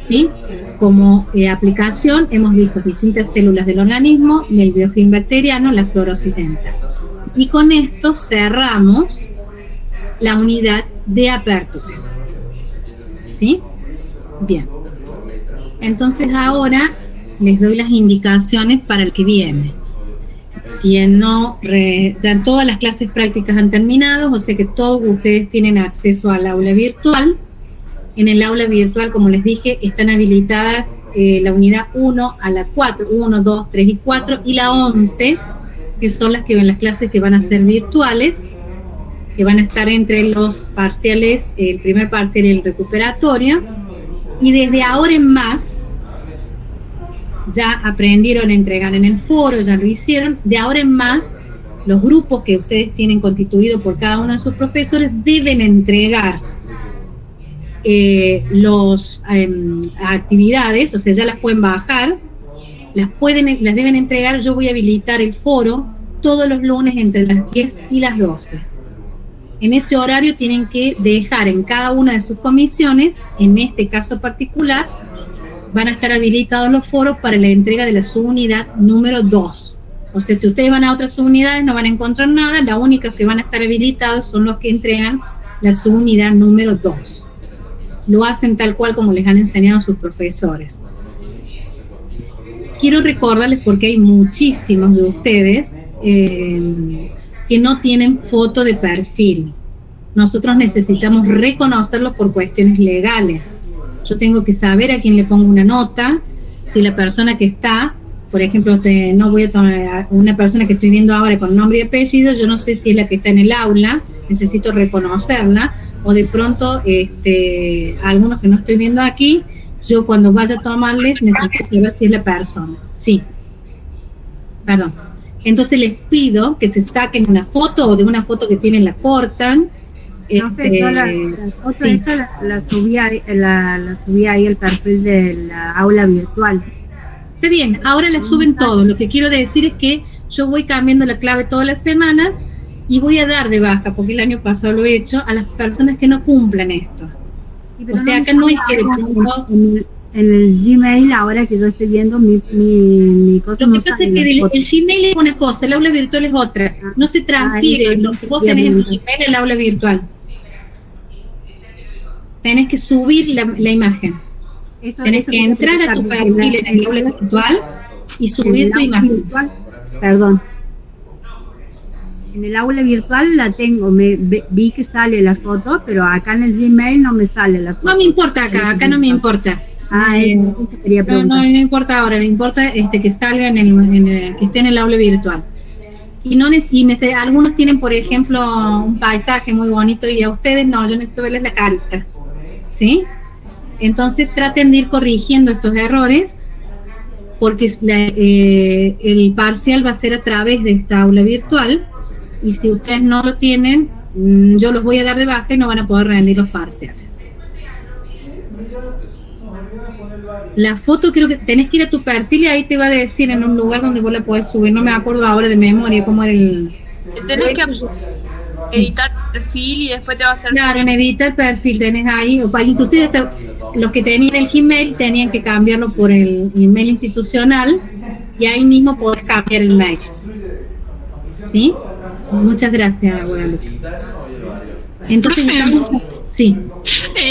[SPEAKER 4] ¿Sí? Como aplicación hemos visto distintas células del organismo, del biofilm bacteriano, la fluorosis dental. Y con esto cerramos la unidad de apertura. ¿Sí? Bien. Entonces ahora les doy las indicaciones para el que viene. Si no, ya todas las clases prácticas han terminado, o sea que todos ustedes tienen acceso al aula virtual. En el aula virtual, como les dije, están habilitadas la unidad 1 a la 4, 1, 2, 3 y 4, y la 11 que son las clases que van a ser virtuales, que van a estar entre los parciales, el primer parcial y el recuperatorio, y desde ahora en más, ya aprendieron a entregar en el foro, ya lo hicieron, de ahora en más, los grupos que ustedes tienen constituidos por cada uno de sus profesores deben entregar actividades, o sea, ya las pueden bajar, las deben entregar. Yo voy a habilitar el foro todos los lunes entre las 10 y las 12. En ese horario tienen que dejar en cada una de sus comisiones, en este caso particular, van a estar habilitados los foros para la entrega de la subunidad número 2. O sea, si ustedes van a otras subunidades no van a encontrar nada, las únicas que van a estar habilitados son los que entregan la subunidad número 2. Lo hacen tal cual como les han enseñado sus profesores. Quiero recordarles, porque hay muchísimos de ustedes que no tienen foto de perfil. Nosotros necesitamos reconocerlos por cuestiones legales. Yo tengo que saber a quién le pongo una nota, si la persona que está, por ejemplo, no voy a tomar una persona que estoy viendo ahora con nombre y apellido, yo no sé si es la que está en el aula, necesito reconocerla, o de pronto algunos que no estoy viendo aquí, yo cuando vaya a tomarles necesito saber si es la persona. Sí. Perdón. Entonces les pido que se saquen una foto, o de una foto que tienen la cortan.
[SPEAKER 8] Yo la foto
[SPEAKER 4] sí.
[SPEAKER 8] esa la subí ahí el perfil de la aula virtual.
[SPEAKER 4] Está bien, ahora la suben todos. Lo que quiero decir es que yo voy cambiando la clave todas las semanas y voy a dar de baja, porque el año pasado lo he hecho, a las personas que no cumplan esto. O sea, acá no es que
[SPEAKER 8] en el Gmail, ahora que yo estoy viendo mi cosa.
[SPEAKER 4] Lo que pasa es que el Gmail es una cosa, el aula virtual es otra. No se transfiere lo que vos tenés en tu Gmail al aula virtual. Tenés que subir la imagen. Tenés que entrar a tu perfil en el aula virtual y subir tu imagen.
[SPEAKER 8] Virtual, perdón. En el aula virtual la tengo, vi que sale la foto, pero acá en el Gmail no me sale la foto.
[SPEAKER 4] No me importa acá no me importa. No importa ahora, me importa que salga que esté en el aula virtual. Y algunos tienen, por ejemplo, un paisaje muy bonito y a ustedes no, yo necesito verles la carita, ¿sí? Entonces traten de ir corrigiendo estos errores, porque el parcial va a ser a través de esta aula virtual, y si ustedes no lo tienen, yo los voy a dar de baja y no van a poder rendir los parciales. La foto creo que tenés que ir a tu perfil y ahí te va a decir en un lugar donde vos la podés subir. No me acuerdo ahora de memoria cómo era el...
[SPEAKER 17] Tenés que editar perfil y después te va a hacer...
[SPEAKER 4] Claro, en editar perfil tenés ahí, inclusive hasta los que tenían el Gmail tenían que cambiarlo por el email institucional y ahí mismo podés cambiar el mail. ¿Sí? Muchas gracias, Guadalupe. Entonces, sí.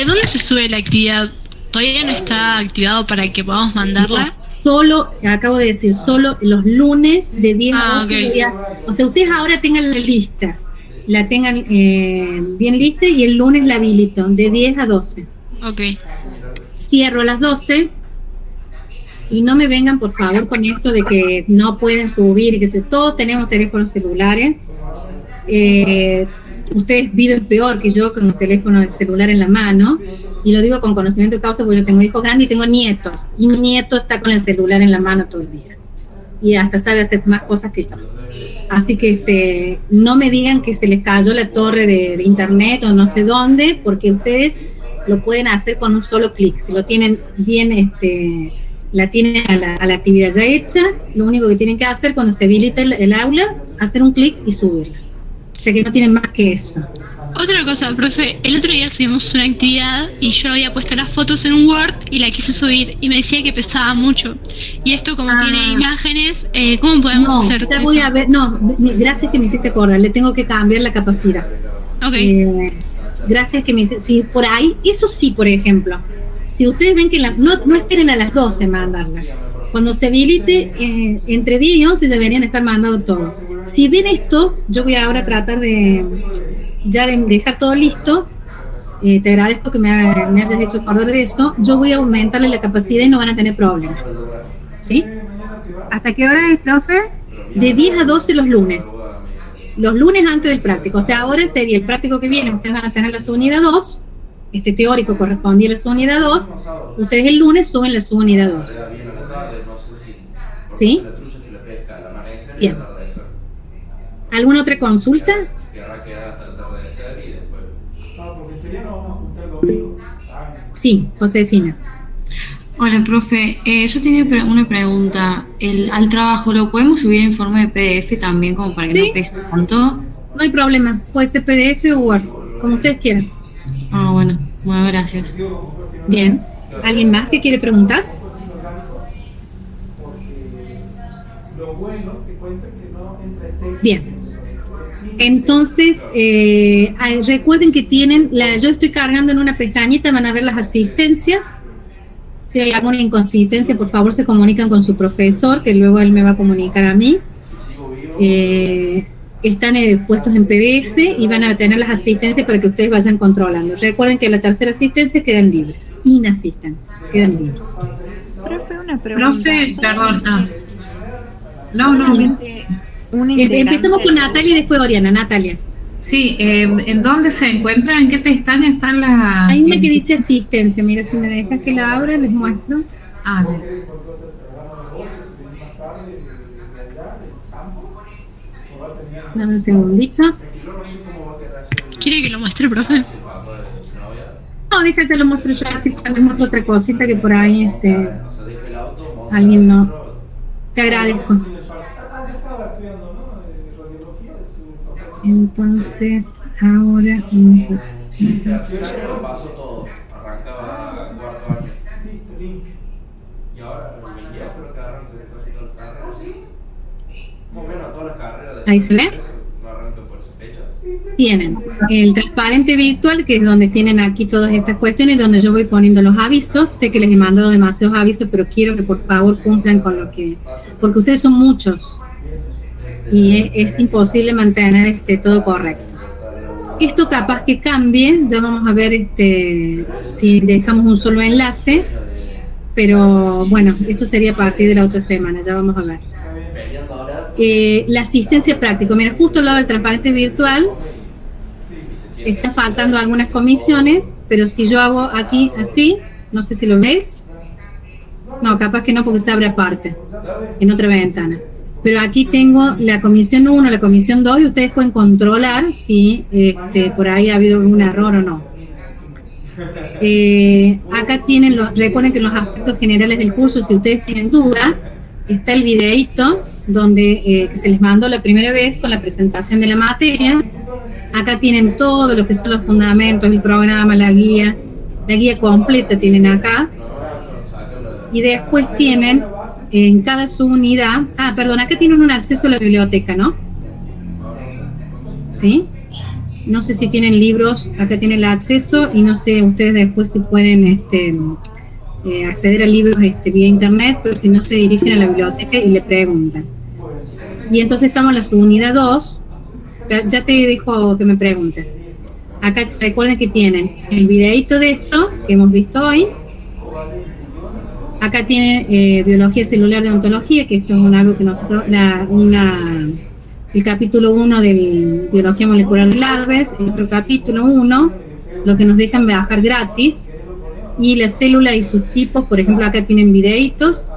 [SPEAKER 6] ¿Dónde se sube la actividad? ¿Todavía no está activado para que podamos mandarla?
[SPEAKER 4] No, solo, acabo de decir, solo los lunes de 10 a 12. Okay. O sea, ustedes ahora tengan la lista, la tengan bien lista y el lunes la habilito, de 10 a 12.
[SPEAKER 6] Ok.
[SPEAKER 4] Cierro a las 12 y no me vengan, por favor, con esto de que no pueden subir y que todos tenemos teléfonos celulares. Ustedes viven peor que yo con un teléfono celular en la mano, y lo digo con conocimiento de causa porque yo tengo hijos grandes y tengo nietos, y mi nieto está con el celular en la mano todo el día y hasta sabe hacer más cosas que yo. Así que no me digan que se les cayó la torre de internet o no sé dónde, porque ustedes lo pueden hacer con un solo clic. Si lo tienen bien, la tienen a la actividad ya hecha, lo único que tienen que hacer cuando se habilita el aula, hacer un clic y subirla. O sea que no tienen más que eso.
[SPEAKER 6] Otra cosa, profe, el otro día subimos una actividad y yo había puesto las fotos en un Word y la quise subir y me decía que pesaba mucho. Y esto como tiene imágenes, ¿cómo podemos hacer eso?
[SPEAKER 4] Voy a ver, gracias que me hiciste acordar, le tengo que cambiar la capacidad.
[SPEAKER 6] Ok.
[SPEAKER 4] Gracias que me hiciste, si por ahí, eso sí, por ejemplo, si ustedes ven que no esperen a las 12 mandarla. Cuando se habilite, entre 10 y 11 deberían estar mandando todo. Si ven esto, yo voy ahora a tratar de dejar todo listo. Te agradezco que me hayas hecho acordar de eso. Yo voy a aumentarle la capacidad y no van a tener problemas. ¿Sí?
[SPEAKER 8] ¿Hasta qué hora es, profe?
[SPEAKER 4] De 10 a 12 los lunes. Los lunes antes del práctico. O sea, ahora sería el práctico que viene. Ustedes van a tener la subunidad 2. Este teórico correspondía a la subunidad 2. Ustedes el lunes suben la subunidad 2. ¿Sí? Bien. ¿Alguna otra consulta? Sí, Josefina.
[SPEAKER 18] Hola, profe. Yo tenía una pregunta. Al trabajo, ¿lo podemos subir en forma de PDF también, como para que no pese tanto?
[SPEAKER 4] No hay problema. Puede ser PDF o Word, como ustedes quieran.
[SPEAKER 18] Ah, bueno. Bueno, gracias.
[SPEAKER 4] Bien. ¿Alguien más que quiere preguntar? Bien. Entonces, recuerden que tienen, yo estoy cargando en una pestañita, van a ver las asistencias. Si hay alguna inconsistencia, por favor se comunican con su profesor, que luego él me va a comunicar a mí. Están puestos en PDF y van a tener las asistencias para que ustedes vayan controlando. Recuerden que la tercera asistencia quedan libres, inasistencia, quedan libres.
[SPEAKER 9] Profe, una pregunta.
[SPEAKER 15] Profe, perdón.
[SPEAKER 4] Sí. Empezamos con Natalia y después Oriana. Natalia.
[SPEAKER 15] Sí, ¿en dónde se encuentran? ¿En qué pestaña están las...?
[SPEAKER 4] Hay una que dice asistencia. Mira, si me dejas que la abra, les muestro.
[SPEAKER 15] Bien.
[SPEAKER 4] Dame un segundito.
[SPEAKER 6] ¿Quiere que lo muestre, profe?
[SPEAKER 4] No, déjate lo muestro yo, así que les muestro otra cosita que por ahí alguien no. Te agradezco. Entonces, ahora vamos a...
[SPEAKER 2] pasó todo, arrancaba cuarto año. Y ahora el 22 creo que arranca casi todas las carreras. ¿Ah, sí? Más o menos todas las carreras.
[SPEAKER 4] ¿Ahí se ve?
[SPEAKER 2] No arrancan por esas fechas.
[SPEAKER 4] Tienen el transparente virtual, que es donde tienen aquí todas estas cuestiones, donde yo voy poniendo los avisos. Sé que les he mandado demasiados avisos, pero quiero que por favor cumplan con lo que... Porque ustedes son muchos y es imposible mantener todo correcto. Esto capaz que cambie, ya vamos a ver si dejamos un solo enlace, pero bueno, eso sería a partir de la otra semana, ya vamos a ver. La asistencia práctica, mira, justo al lado del transparente virtual está faltando algunas comisiones, pero si yo hago aquí así, no sé si lo ves, no, capaz que no, porque se abre aparte en otra ventana. Pero aquí tengo la comisión 1, la comisión 2 y ustedes pueden controlar si por ahí ha habido algún error o no. Acá tienen recuerden que en los aspectos generales del curso, si ustedes tienen duda, está el videíto donde que se les mandó la primera vez con la presentación de la materia. Acá tienen todo lo que son los fundamentos, el programa, la guía completa tienen acá. Y después tienen en cada subunidad, acá tienen un acceso a la biblioteca, ¿no? ¿Sí? No sé si tienen libros, acá tienen el acceso y no sé ustedes después si pueden acceder a libros vía internet, pero si no se dirigen a la biblioteca y le preguntan. Y entonces estamos en la subunidad 2, ya te dejo que me preguntes. Acá recuerden que tienen el videíto de esto que hemos visto hoy. Acá tiene biología celular de ontología, que esto es algo que nosotros, el capítulo 1 de biología molecular de larvas, el otro capítulo 1, lo que nos dejan bajar gratis, y la célula y sus tipos, por ejemplo, acá tienen videitos,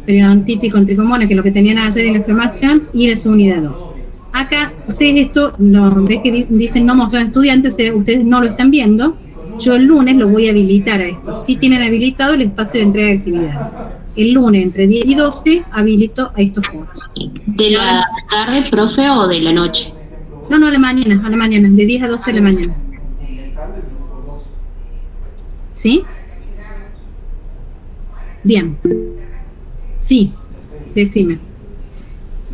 [SPEAKER 4] periodo típico en tricomonas, que es lo que tenían ayer en la información, y la subunidad 2. Acá, ustedes esto, ves que dicen no mostrar estudiantes, ustedes no lo están viendo. Yo el lunes lo voy a habilitar a esto. Si tienen habilitado el espacio de entrega de actividad. El lunes entre 10 y 12 habilito a estos foros.
[SPEAKER 19] ¿De la tarde, profe, o de la noche?
[SPEAKER 4] No, a la mañana, de 10 a 12 de la mañana. ¿Sí? Bien. Sí, decime.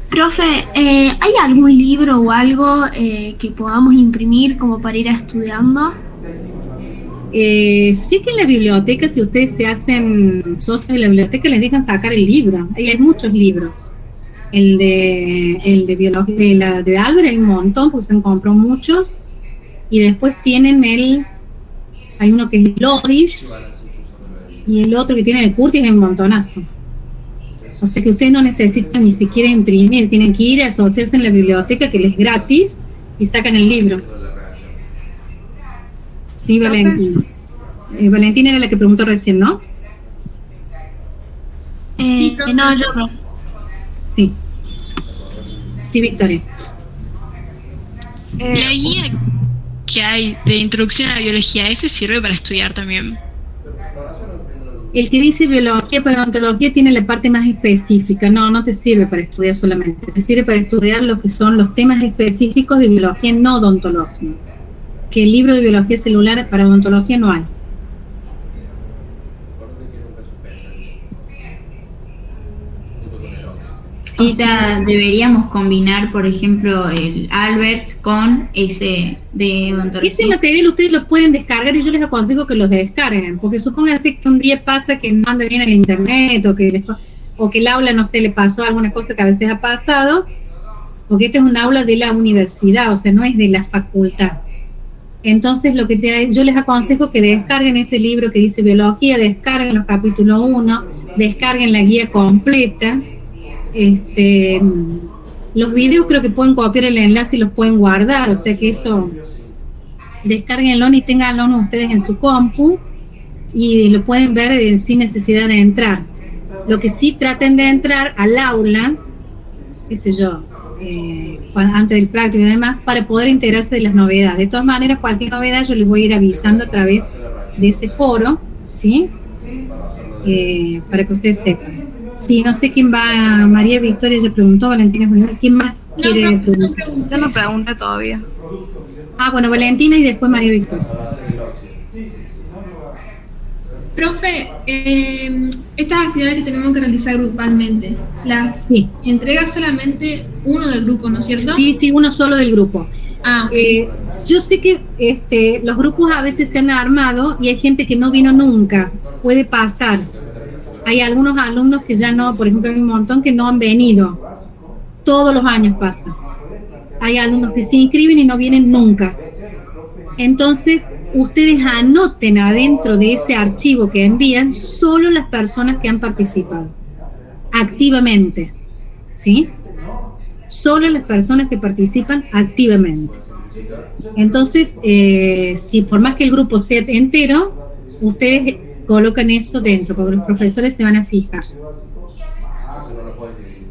[SPEAKER 6] Profe, ¿hay algún libro o algo que podamos imprimir como para ir estudiando?
[SPEAKER 4] Sí que en la biblioteca, si ustedes se hacen socios de la biblioteca, les dejan sacar el libro. Ahí hay muchos libros. El de biología de Álvaro hay un montón, porque se compró muchos. Y después tienen hay uno que es Loris, y el otro que tiene el Curtis hay un montonazo. O sea que ustedes no necesitan ni siquiera imprimir, tienen que ir a asociarse en la biblioteca, que les es gratis, y sacan el libro. Sí, Valentina. Valentina era la que preguntó recién, ¿no?
[SPEAKER 6] Sí, no, yo no.
[SPEAKER 4] Sí. Sí, Victoria.
[SPEAKER 6] La guía que hay de introducción a la biología, ¿ese sirve para estudiar también?
[SPEAKER 4] El que dice biología, paleontología tiene la parte más específica. No te sirve para estudiar solamente. Te sirve para estudiar lo que son los temas específicos de biología no odontológica. Que el libro de biología celular para odontología no hay.
[SPEAKER 18] O sea, deberíamos combinar, por ejemplo, el Alberts con ese de odontología.
[SPEAKER 4] Ese material ustedes lo pueden descargar y yo les aconsejo que los descarguen, porque supónganse que un día pasa que no anda bien el internet o que el aula, no sé, le pasó alguna cosa que a veces ha pasado, porque este es un aula de la universidad, o sea, no es de la facultad. Entonces, yo les aconsejo que descarguen ese libro que dice biología, descarguen los capítulos 1, descarguen la guía completa. Los videos creo que pueden copiar el enlace y los pueden guardar, o sea que eso, descárguenlo y ténganlo ustedes en su compu y lo pueden ver sin necesidad de entrar. Lo que sí, traten de entrar al aula, qué sé yo, antes del práctico y demás, para poder integrarse de las novedades. De todas maneras, cualquier novedad yo les voy a ir avisando a través de ese foro, ¿sí? Para que ustedes sepan. Sí, no sé quién va. María Victoria ya preguntó, Valentina, ¿quién más quiere preguntar?
[SPEAKER 17] Yo no pregunté todavía.
[SPEAKER 4] Ah, bueno, Valentina y después María Victoria.
[SPEAKER 20] Profe, estas actividades que tenemos que realizar grupalmente, las entrega solamente uno del grupo, ¿no es cierto?
[SPEAKER 4] Sí, uno solo del grupo.
[SPEAKER 20] Ah, okay.
[SPEAKER 4] Yo sé que los grupos a veces se han armado y hay gente que no vino nunca, puede pasar. Hay algunos alumnos que ya no, por ejemplo, hay un montón que no han venido. Todos los años pasa. Hay alumnos que se inscriben y no vienen nunca. Entonces, ustedes anoten adentro de ese archivo que envían solo las personas que han participado activamente, ¿sí? Solo las personas que participan activamente. Entonces, si por más que el grupo sea entero, ustedes colocan eso dentro, porque los profesores se van a fijar.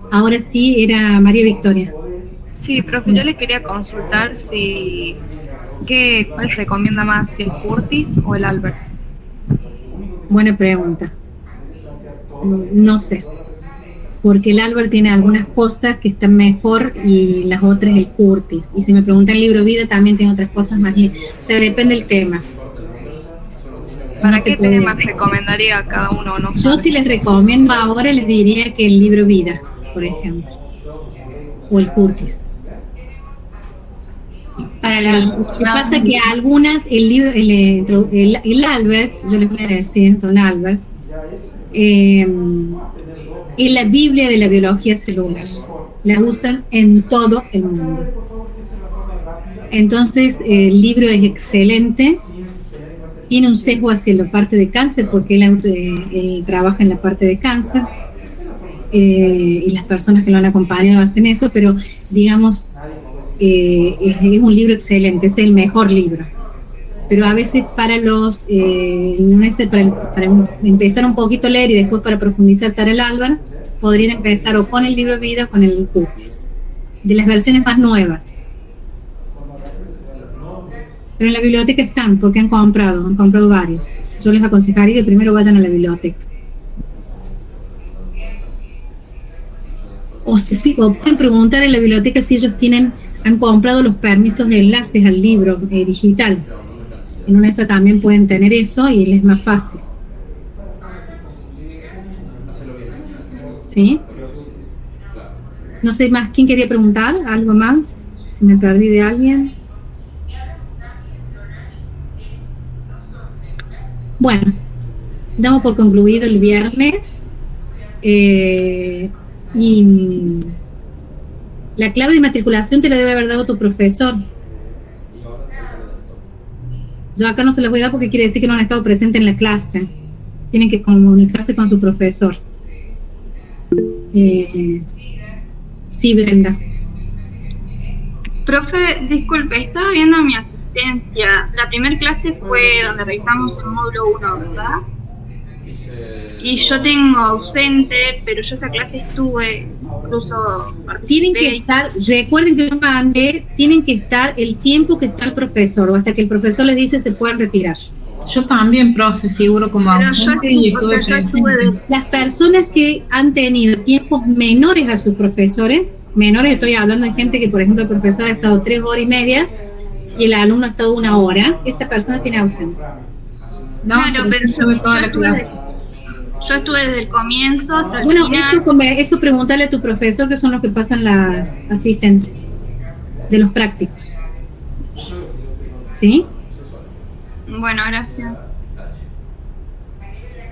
[SPEAKER 4] Ahora sí, era María Victoria.
[SPEAKER 17] Sí, profe, yo les quería consultar ¿cuál recomienda más, si el Curtis o el Alberts?
[SPEAKER 4] Buena pregunta. No sé, porque el Albert tiene algunas cosas que están mejor y las otras el Curtis. Y si me preguntan el libro vida, también tiene otras cosas más. O sea, depende del tema.
[SPEAKER 17] ¿Para qué tema recomendaría cada uno? No
[SPEAKER 4] Yo si les recomiendo ahora, les diría que el libro vida, por ejemplo, o el Curtis. Lo que pasa es que algunas, el Alberts, yo les voy a decir, Don Alberts, es la Biblia de la biología celular. La usan en todo el mundo. Entonces, el libro es excelente. Tiene un sesgo hacia la parte de cáncer, porque él trabaja en la parte de cáncer, y las personas que lo han acompañado hacen eso, pero digamos, es un libro excelente, es el mejor libro. Pero a veces para para empezar un poquito a leer y después para profundizar para el Álvaro, podrían empezar o con el libro vida o con el Curtis, de las versiones más nuevas. Pero en la biblioteca están, porque han comprado varios. Yo les aconsejaría que primero vayan a la biblioteca. O pueden preguntar en la biblioteca si ellos han comprado los permisos de enlaces al libro digital. En una de esas también pueden tener eso y les es más fácil. ¿Sí? No sé más, ¿quién quería preguntar? ¿Algo más? Si me perdí de alguien. Bueno, damos por concluido el viernes y la clave de matriculación te la debe haber dado tu profesor. Yo acá no se las voy a dar porque quiere decir que no han estado presentes en la clase. Tienen que comunicarse con su profesor. Sí, Brenda.
[SPEAKER 17] Profe, disculpe, estaba viendo mi asistencia. La primera clase fue donde revisamos el módulo 1, ¿verdad? Y yo tengo ausente, pero yo esa clase estuve, incluso
[SPEAKER 4] tienen que estar, recuerden que yo mandé, tienen que estar el tiempo que está el profesor, o hasta que el profesor les dice se pueden retirar.
[SPEAKER 15] Yo también, profe, figuro como ausente y estuve presente.
[SPEAKER 4] Las personas que han tenido tiempos menores a sus profesores, menores, estoy hablando de gente que, por ejemplo, el profesor ha estado 3 horas y media y el alumno ha estado 1 hora, esa persona tiene ausente.
[SPEAKER 17] No, claro, pero yo estuve desde el comienzo hasta el
[SPEAKER 4] final. Eso pregúntale a tu profesor, que son los que pasan las asistencias de los prácticos. ¿Sí?
[SPEAKER 17] Bueno, gracias.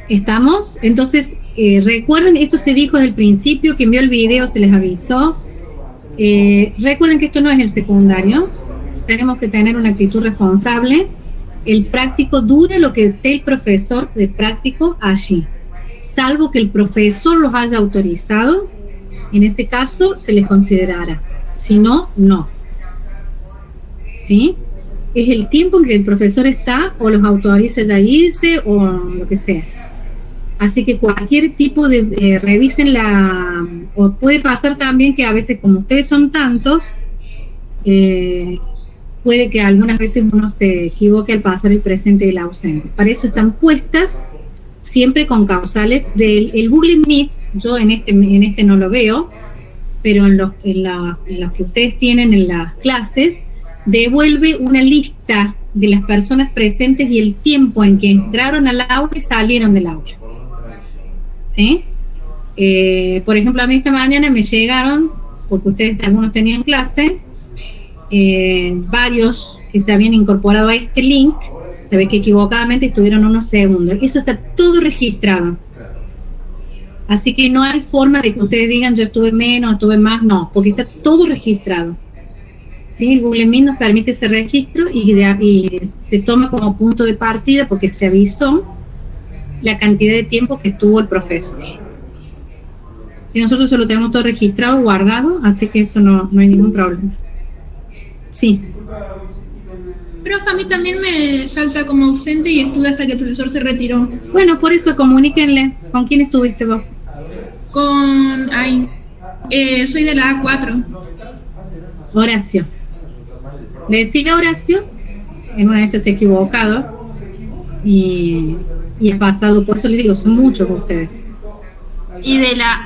[SPEAKER 4] ¿Estamos? Entonces, recuerden, esto se dijo desde el principio, quien vio el video se les avisó. Recuerden que esto no es el secundario, tenemos que tener una actitud responsable. El práctico dura lo que esté el profesor de práctico allí, salvo que el profesor los haya autorizado. En ese caso se les considerará, si no, no. ¿Sí? Es el tiempo en que el profesor está, o los autoriza ya irse, o lo que sea. Así que cualquier tipo de revisen o puede pasar también que a veces, como ustedes son tantos, puede que algunas veces uno se equivoque al pasar el presente y el ausente. Para eso están puestas siempre con causales del Google Meet. Yo en este no lo veo, pero en los que ustedes tienen en las clases, devuelve una lista de las personas presentes y el tiempo en que entraron al aula y salieron del aula. ¿Sí? Por ejemplo, a mí esta mañana me llegaron, porque ustedes algunos tenían clase, varios que se habían incorporado a este link, se ve que equivocadamente estuvieron unos segundos. Eso está todo registrado. Así que no hay forma de que ustedes digan yo estuve menos, estuve más, no, porque está todo registrado. ¿Sí? El Google Meet nos permite ese registro y se toma como punto de partida porque se avisó la cantidad de tiempo que estuvo el profesor. Y nosotros solo tenemos todo registrado, guardado, así que eso no hay ningún problema. Sí.
[SPEAKER 20] Profe, a mí también me salta como ausente y estuve hasta que el profesor se retiró.
[SPEAKER 4] Bueno, por eso comuníquenle. ¿Con quién estuviste vos?
[SPEAKER 20] Soy de la A4.
[SPEAKER 4] Horacio. Le decía a Horacio, en una vez se ha equivocado y ha pasado, por eso le digo, son muchos ustedes.
[SPEAKER 17] ¿Y de la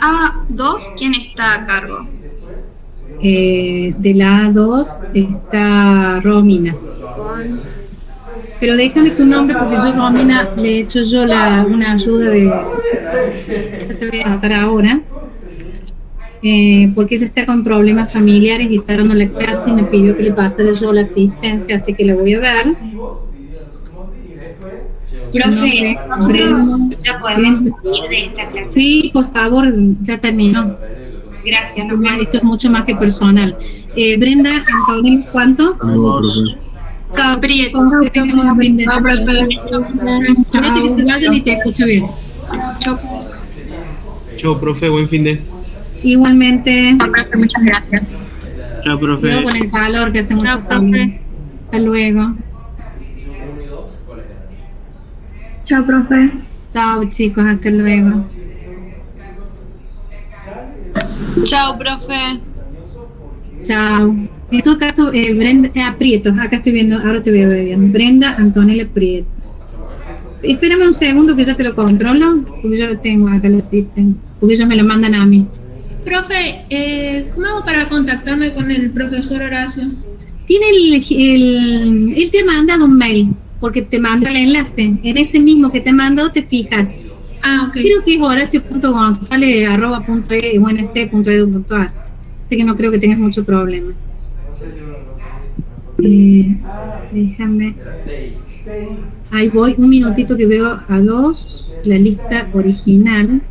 [SPEAKER 17] A2 quién está a cargo?
[SPEAKER 4] De la A2 está Romina. Pero déjame tu nombre porque yo, Romina, le he hecho yo una ayuda de... Te voy a anotar ahora. Porque ella está con problemas familiares y está dando la clase y me pidió que le pasara yo la asistencia, así que la voy a ver.
[SPEAKER 12] Profe, ¿ya podemos salir de esta clase?
[SPEAKER 4] Sí, por favor, ya terminó.
[SPEAKER 12] Gracias.
[SPEAKER 4] Esto es mucho más que personal. Brenda, Antonio, ¿cuánto?
[SPEAKER 14] No, profe.
[SPEAKER 4] Chao, Prieto. Que tengas un buen día. Ponete que se vayan y te escucho bien. Chao.
[SPEAKER 5] Chao, profe, buen fin de.
[SPEAKER 4] Igualmente.
[SPEAKER 12] Chao, profe, muchas gracias.
[SPEAKER 5] Chao, profe.
[SPEAKER 4] Cuidado con el calor que hace mucho calor. Hasta luego.
[SPEAKER 20] Chao, profe.
[SPEAKER 4] Chao, chicos, hasta luego.
[SPEAKER 21] Chao, profe.
[SPEAKER 4] Chao. En todo caso, Brenda, Prieto, acá estoy viendo, ahora te veo bien. Brenda Antonella Prieto. Espérame un segundo que ya te lo controlo, porque yo lo tengo acá, el assistance, porque ellos me lo mandan a mí.
[SPEAKER 20] Profe, ¿cómo hago para contactarme con el profesor Horacio?
[SPEAKER 4] Tiene él te ha mandado un mail, porque te mandó el enlace. En ese mismo que te mandó te fijas.
[SPEAKER 20] Ah, ok.
[SPEAKER 4] Creo que es horacio.gonzalez@unc.edu.ar. Así que no creo que tengas mucho problema. Déjame. Ahí voy, un minutito que veo a dos, la lista original.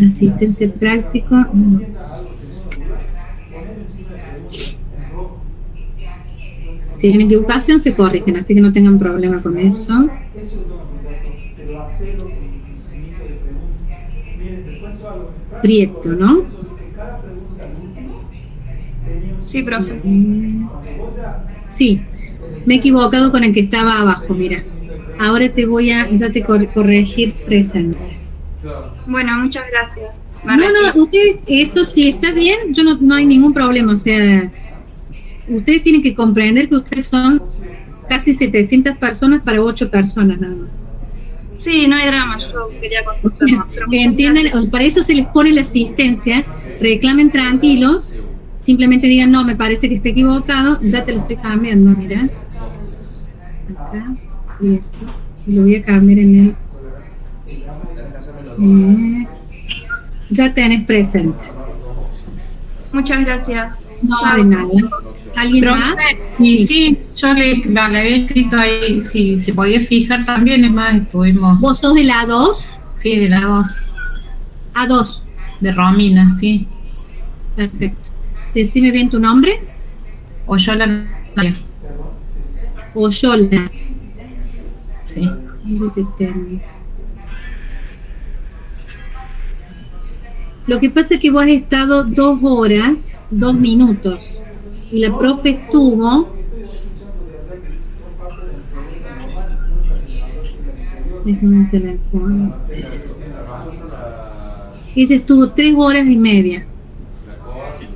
[SPEAKER 4] Asistencia práctico. Si hay equivocación se corrigen, así que no tengan problema con eso. Prieto, ¿no?
[SPEAKER 17] Sí, profe.
[SPEAKER 4] Sí, me he equivocado con el que estaba abajo, mira. Ahora ya te corregir presente.
[SPEAKER 17] Bueno, muchas gracias.
[SPEAKER 4] No, ustedes, esto sí está bien, no hay ningún problema, o sea, ustedes tienen que comprender que ustedes son casi 700 personas para 8 personas nada más.
[SPEAKER 17] Sí, no hay drama, yo quería consultar más.
[SPEAKER 4] Entienden, para eso se les pone la asistencia, reclamen tranquilos, simplemente digan, no, me parece que está equivocado, ya te lo estoy cambiando, mira. Acá, y esto, y lo voy a cambiar en el... ya tenés presente.
[SPEAKER 17] Muchas gracias.
[SPEAKER 4] No, de nada. ¿Alguien más?
[SPEAKER 15] Y sí, yo le había escrito ahí, si se podía fijar también, es más, estuvimos...
[SPEAKER 4] ¿Vos sos de la 2?
[SPEAKER 15] Sí, de la 2.
[SPEAKER 4] A2.
[SPEAKER 15] De Romina, sí.
[SPEAKER 4] Perfecto. Decime bien tu nombre.
[SPEAKER 15] Oyola.
[SPEAKER 4] Oyola.
[SPEAKER 15] Sí.
[SPEAKER 4] Lo que pasa es que vos has estado 2 horas, 2 minutos, y la profe estuvo... Déjame teléfono. Ella estuvo 3 horas y media.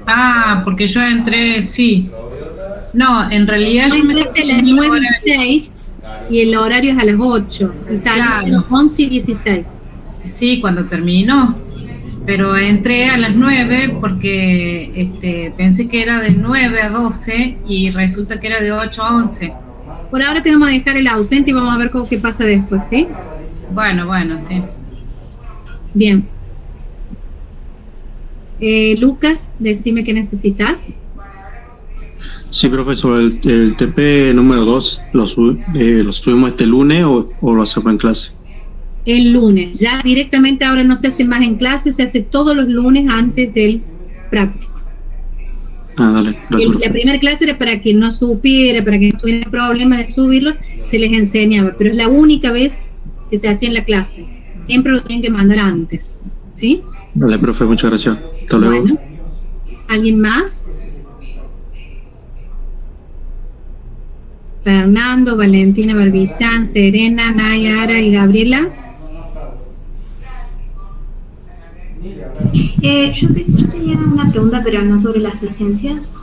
[SPEAKER 15] Ah, porque yo entré, sí. No, en realidad yo
[SPEAKER 4] entraste a las 9:06 y el horario es a las 8. Y salió a las 11:16.
[SPEAKER 15] Sí, cuando terminó. Pero entré a las 9 porque pensé que era de 9 a 12 y resulta que era de 8 a 11.
[SPEAKER 4] Por ahora te vamos a dejar el ausente y vamos a ver qué pasa después, ¿sí?
[SPEAKER 15] Bueno, sí.
[SPEAKER 4] Bien. Lucas, decime qué necesitas.
[SPEAKER 16] Sí, profesor, el TP número 2, ¿lo subimos este lunes o lo hacemos en clase?
[SPEAKER 4] El lunes, ya directamente ahora no se hace más en clase, se hace todos los lunes antes del práctico.
[SPEAKER 16] Dale, gracias.
[SPEAKER 4] La primera clase era para quien no supiera, para quien no tuviera problema de subirlo, se les enseñaba, pero es la única vez que se hacía en la clase. Siempre lo tienen que mandar antes, ¿sí?
[SPEAKER 16] Vale, profe, muchas gracias. Hasta luego.
[SPEAKER 4] Bueno. ¿Alguien más? Fernando, Valentina, Barbizán, Serena, Nayara y Gabriela.
[SPEAKER 3] Yo tenía una pregunta, pero no sobre las asistencias,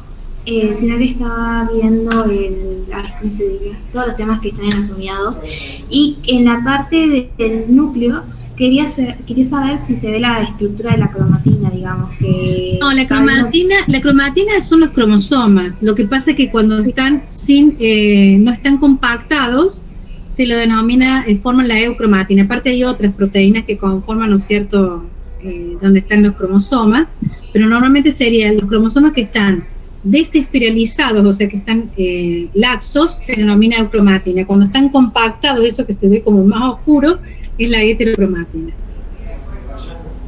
[SPEAKER 3] sino que estaba viendo ¿cómo se diría? Todos los temas que están en las unidades y en la parte del núcleo quería saber si se ve la estructura de la cromatina, digamos.
[SPEAKER 4] No, la cromatina son los cromosomas. Lo que pasa es que cuando están no están compactados, se lo denomina, forman la eucromatina. Aparte hay otras proteínas que conforman, ¿no es cierto?, donde están los cromosomas, pero normalmente serían los cromosomas que están desespiralizados, o sea que están laxos, se denomina eucromatina. Cuando están compactados, eso que se ve como más oscuro, es la heterocromatina.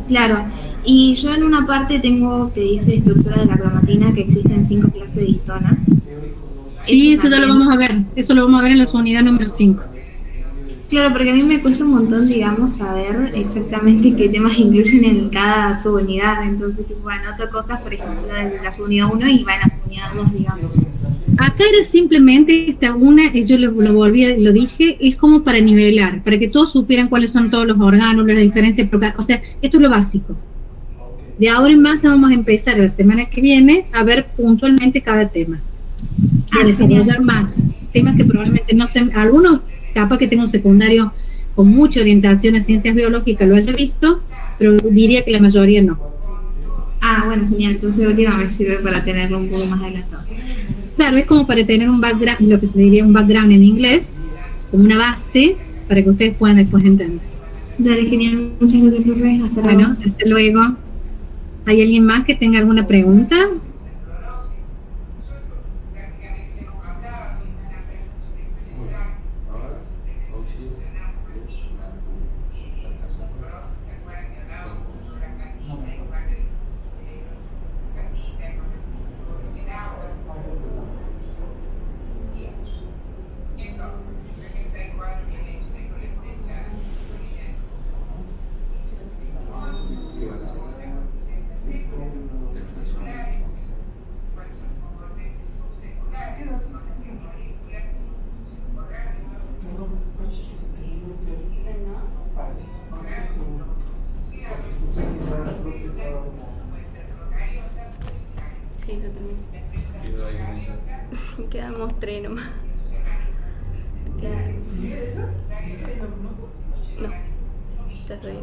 [SPEAKER 3] Claro, y yo en una parte tengo que dice estructura de la cromatina, que existen 5 clases de histonas.
[SPEAKER 4] Sí, eso ya lo vamos a ver, eso lo vamos a ver en la unidad número 5.
[SPEAKER 3] Claro, porque a mí me cuesta un montón, digamos, saber exactamente qué temas incluyen en cada subunidad. Entonces, tipo, anoto cosas, por ejemplo, de la subunidad 1 y va en la subunidad 2, digamos.
[SPEAKER 4] Acá era simplemente yo lo dije, es como para nivelar, para que todos supieran cuáles son todos los órganos, las diferencias, o sea, esto es lo básico. De ahora en más vamos a empezar la semana que viene a ver puntualmente cada tema. A desarrollar más temas que probablemente no sean, algunos capaz que tenga un secundario con mucha orientación a ciencias biológicas lo haya visto, pero diría que la mayoría no.
[SPEAKER 3] Ah, bueno, genial, entonces última me sirve para tenerlo un poco más adelantado.
[SPEAKER 4] Claro, es como para tener un background, lo que se diría un background en inglés, como una base para que ustedes puedan después entender.
[SPEAKER 3] Dale, genial, muchas gracias, profe, hasta luego.
[SPEAKER 4] Bueno, hasta luego. ¿Hay alguien más que tenga alguna pregunta?
[SPEAKER 7] Quedamos 3 nomás.
[SPEAKER 1] ¿Sigue ella? ¿Sigue ahí los minutos?
[SPEAKER 7] No, ya estoy.